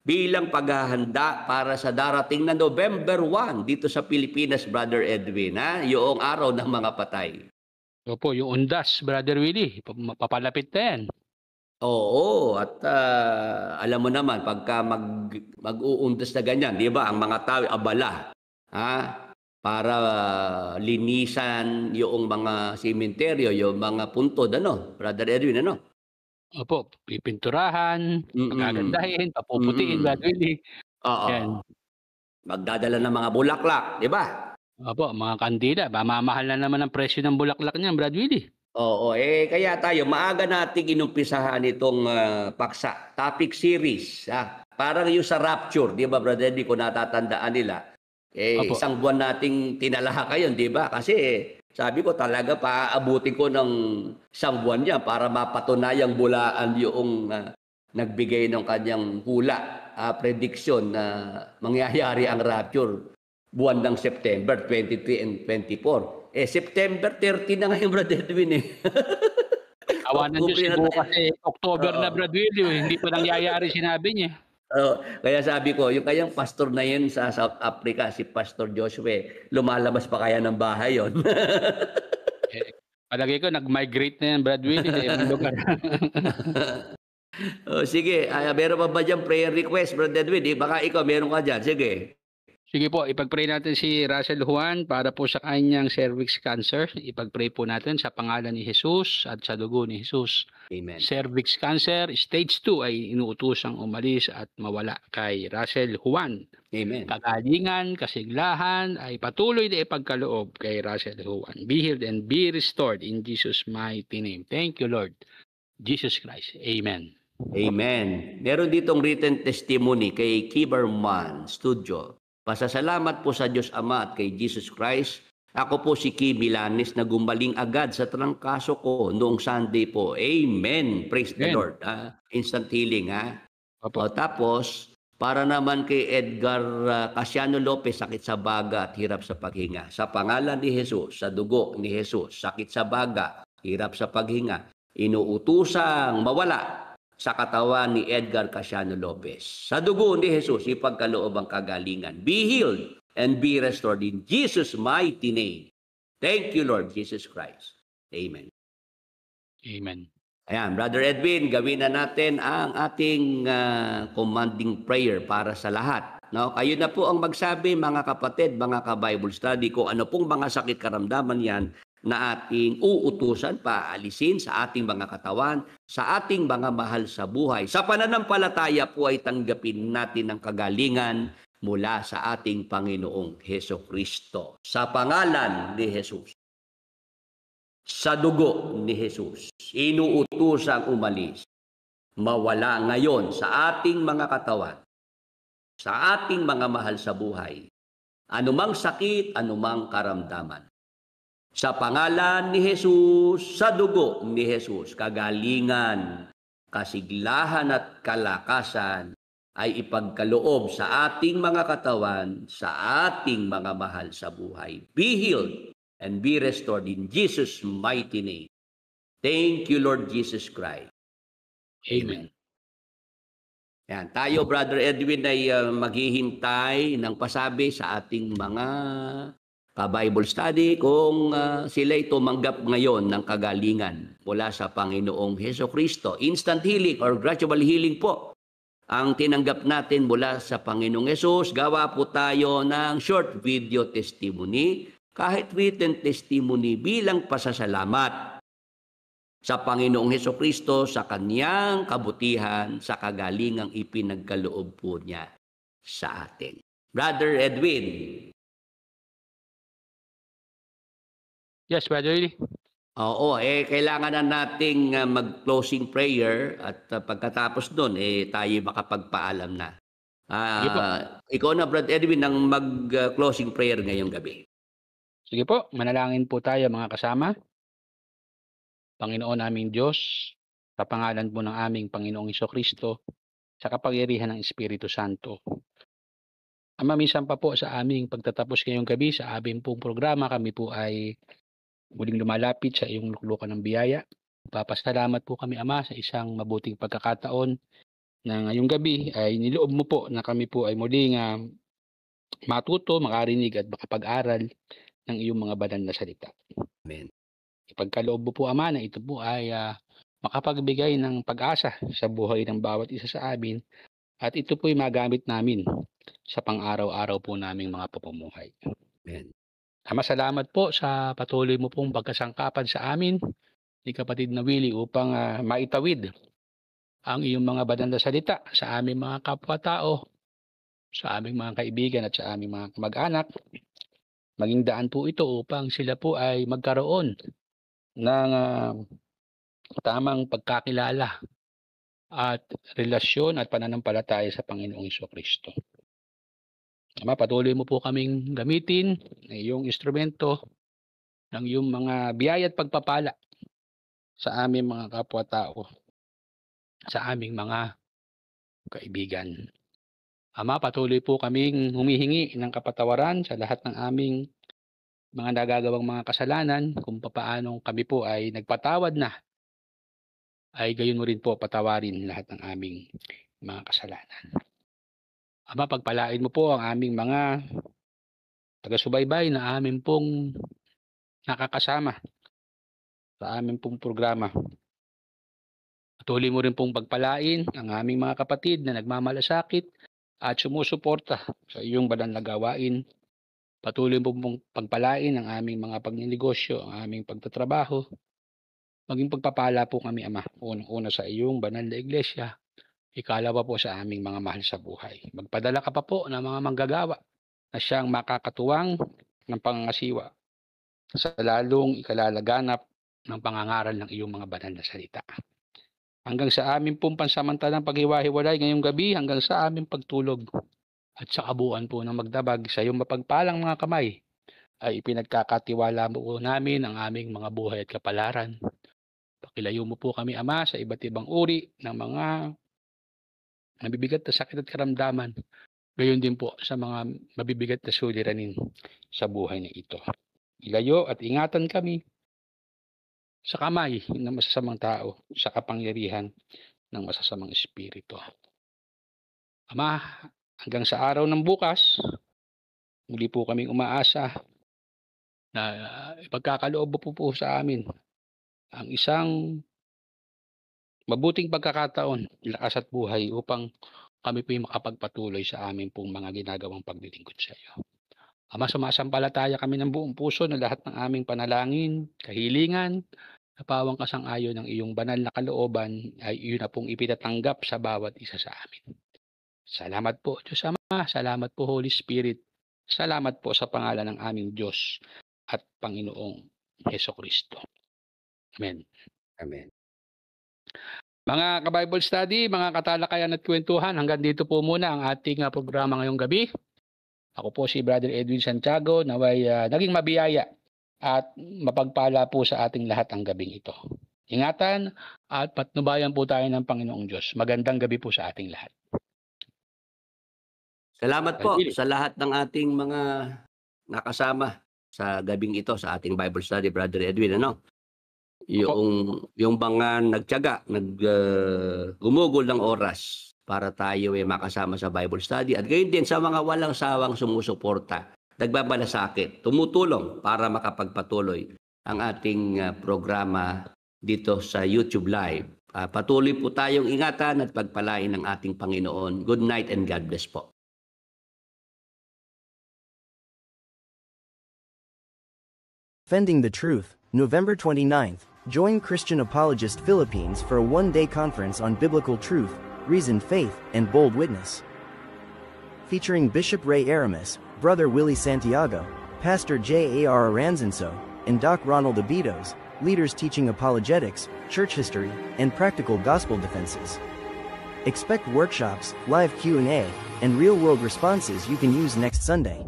Bilang paghahanda para sa darating na November 1 dito sa Pilipinas, Brother Edwin, yung araw ng mga patay. Opo, yung undas, Brother Willie, papalapit na yan. Oo, at alam mo naman, pagka mag-uundas na ganyan, di ba, ang mga tao abala, para linisan yung mga sementeryo, yung mga puntod, Brother Edwin, Opo, pipinturahan, pagagandahin, papuputiin, Brother Willie. Oo. Yan. Magdadala ng mga bulaklak, di ba? Opo, mga kandila, mamahal na naman ang presyo ng bulaklak niyan, Brad Willie. Oo, kaya tayo, maaga nating inumpisahan itong paksa, topic series. Parang yung sa Rapture, di ba, Brother Eddie, kung natatandaan nila. Opo. Isang buwan nating tinalaka yun, di ba? Kasi sabi ko talaga, paaabutin ko ng isang buwan niya para mapatunayang bulaan yung nagbigay ng kanyang hula, prediction na mangyayari ang Rapture buwan ng September 23 and 24. September 30 na ngayon, Brother Edwin. Awa ng Diyos, siguro kasi October na, Brad Willie, hindi pa nangyayari, sinabi niya. Kaya sabi ko, yung kayang pastor na yun sa South Africa, si Pastor Joshua, lumalabas pa kaya ng bahay yun? Palagay ko, nag-migrate na yan, Brad Willie, sa ibang lugar. Sige, meron pa ba dyan prayer request, Brother Edwin? Baka ikaw, meron ka dyan. Sige. Sige po, ipag-pray natin si Russell Juan para po sa kanyang cervix cancer. Ipag-pray po natin sa pangalan ni Jesus at sa dugo ni Jesus. Amen. Cervix cancer, stage 2 ay inuutosang umalis at mawala kay Russell Juan. Amen. Kagalingan, kasiglahan ay patuloy na ipagkaloob kay Russell Juan. Be healed and be restored in Jesus' mighty name. Thank you, Lord Jesus Christ. Amen. Amen. Meron ditong written testimony kay Kiberman Studio. Pasasalamat po sa Diyos Ama at kay Jesus Christ. Ako po si Key Milanes na gumaling agad sa trangkaso ko noong Sunday po. Amen. Praise the Lord. Instant healing. Tapos, para naman kay Edgar Casiano Lopez, sakit sa baga at hirap sa paghinga. Sa pangalan ni Jesus, sa dugo ni Jesus, sakit sa baga, hirap sa paghinga, inuutusang mawala sa katawan ni Edgar Casiano Lopez. Sa dugo ni Jesus, ipagkaloob ang kagalingan. Be healed and be restored in Jesus' mighty name. Thank you, Lord Jesus Christ. Amen. Amen. Ayan, Brother Edwin, gawin na natin ang ating commanding prayer para sa lahat. No? Kayo na po ang magsabi, mga kapatid, mga ka-Bible study, kung ano pong mga sakit karamdaman yan na ating uutusan, paalisin sa ating mga katawan, sa ating mga mahal sa buhay. Sa pananampalataya po ay tanggapin natin ang kagalingan mula sa ating Panginoong Hesukristo. Sa pangalan ni Jesus, sa dugo ni Jesus, inuutusang umalis, mawala ngayon sa ating mga katawan, sa ating mga mahal sa buhay, anumang sakit, anumang karamdaman. Sa pangalan ni Jesus, sa dugo ni Jesus, kagalingan, kasiglahan at kalakasan ay ipagkaloob sa ating mga katawan, sa ating mga mahal sa buhay. Be healed and be restored in Jesus' mighty name. Thank you, Lord Jesus Christ. Amen. Yan. Tayo, Brother Edwin, ay maghihintay ng pasabi sa ating mga ka-Bible study kung sila'y tumanggap ngayon ng kagalingan mula sa Panginoong Hesukristo. Instant healing or gradual healing po ang tinanggap natin mula sa Panginoong Hesus. Gawa po tayo ng short video testimony, kahit written testimony bilang pasasalamat sa Panginoong Hesukristo sa kanyang kabutihan, sa kagalingang ipinagkaloob po niya sa atin. Brother Edwin. Yes, Brother Willie. Oo, kailangan na nating mag-closing prayer at pagkatapos doon, tayo makapagpaalam na. Sige po. Ikaw na, Brad Edwin, ang mag-closing prayer ngayong gabi. Sige po, manalangin po tayo mga kasama. Panginoon naming Diyos, sa pangalan po ng aming Panginoong Jesucristo, sa kapangyarihan ng Espiritu Santo. Ama, minsan pa po sa aming pagtatapos ngayong gabi sa aming pong programa, kami po ay muling lumalapit sa iyong luklukan ng biyaya. Papasalamat po kami, Ama, sa isang mabuting pagkakataon na ngayong gabi ay niloob mo po na kami po ay muling matuto, makarinig at makapag-aral ng iyong mga banal na salita. Amen. Ipagkaloob mo po, Ama, na ito po ay makapagbigay ng pag-asa sa buhay ng bawat isa sa amin at ito po ay magamit namin sa pang-araw-araw po naming mga pamumuhay. Amen. Ama, salamat po sa patuloy mo pong pagkasangkapan sa amin ni kapatid na Willie upang maitawid ang iyong mga banal na salita sa aming mga kapwa-tao, sa aming mga kaibigan at sa aming mga kamag-anak. Maging daan po ito upang sila po ay magkaroon ng tamang pagkakilala at relasyon at pananampalataya sa Panginoong Jesucristo. Ama, patuloy mo po kaming gamitin ng iyong instrumento ng iyong mga biyaya at pagpapala sa aming mga kapwa-tao, sa aming mga kaibigan. Ama, patuloy po kaming humihingi ng kapatawaran sa lahat ng aming mga nagagawang mga kasalanan, kung papaanong kami po ay nagpatawad na, ay gayon mo rin po patawarin lahat ng aming mga kasalanan. Ama, pagpalain mo po ang aming mga taga-subaybay na amin pong nakakasama sa aming pong programa. Patuloy mo rin pong pagpalain ang aming mga kapatid na nagmamalasakit at sumusuporta sa iyong banal na gawain. Patuloy mo pong pagpalain ang aming mga pagninegosyo, ang aming pagtatrabaho. Maging pagpapala po kami, Ama, unang-una sa iyong banal na iglesia, ikalawa po sa aming mga mahal sa buhay. Magpadala ka pa po ng mga manggagawa na siyang makakatuwang ng pangangasiwa sa lalong ikalalaganap ng pangangaral ng iyong mga banal na salita. Hanggang sa aming pong pansamantalang paghiwa-hiwalay ngayong gabi, hanggang sa aming pagtulog at sa kabuuan po ng magdabag sa iyong mapagpalang mga kamay, ay ipinagkakatiwala mo namin ang aming mga buhay at kapalaran. Pakilayo mo po kami, Ama, sa iba't ibang uri ng mga mabibigat na sakit at karamdaman. Gayon din po sa mga mabibigat na suliranin sa buhay na ito. Ilayo at ingatan kami sa kamay ng masasamang tao, sa kapangyarihan ng masasamang espiritu. Ama, hanggang sa araw ng bukas, muli po kaming umaasa na ipagkakaloob po sa amin ang isang mabuting pagkakataon, lakas at buhay upang kami po'y makapagpatuloy sa amin pong mga ginagawang paglilingkod sa iyo. Ama, sumasampalataya kami ng buong puso na lahat ng aming panalangin, kahilingan, napawang kasang-ayon ng iyong banal na kalooban ay iyon na pong ipinatanggap sa bawat isa sa amin. Salamat po, Diyos Ama. Salamat po, Holy Spirit. Salamat po sa pangalan ng aming Diyos at Panginoong Jesucristo. Amen. Amen. Mga ka-Bible study, mga katalakayan at kwentuhan, hanggang dito po muna ang ating programa ngayong gabi. Ako po si Brother Edwin Santiago, naway naging mabiyaya at mapagpala po sa ating lahat ang gabing ito. Ingatan at patnubayan po tayo ng Panginoong Diyos. Magandang gabi po sa ating lahat. Salamat po sa lahat ng ating mga nakasama sa gabing ito sa ating Bible study, Brother Edwin. Yung mga nagtiyaga, gumugol ng oras para tayo ay makasama sa Bible study. At gayon din sa mga walang sawang sumusuporta, nagbabalasakit, tumutulong para makapagpatuloy ang ating programa dito sa YouTube Live. Patuloy po tayong ingatan at pagpalain ng ating Panginoon. Good night and God bless po. Defending the Truth, November 29th. Join Christian Apologist Philippines for a one-day conference on biblical truth, reasoned faith, and bold witness. Featuring Bishop Ray Aramis, Brother Willie Santiago, Pastor J.A.R. Aranzanso, and Doc Ronald Abidos, leaders teaching apologetics, church history, and practical gospel defenses. Expect workshops, live Q&A, and real-world responses you can use next Sunday.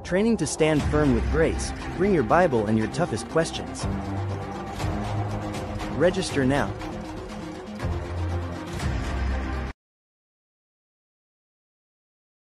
Training to stand firm with grace. Bring your Bible and your toughest questions. Register now.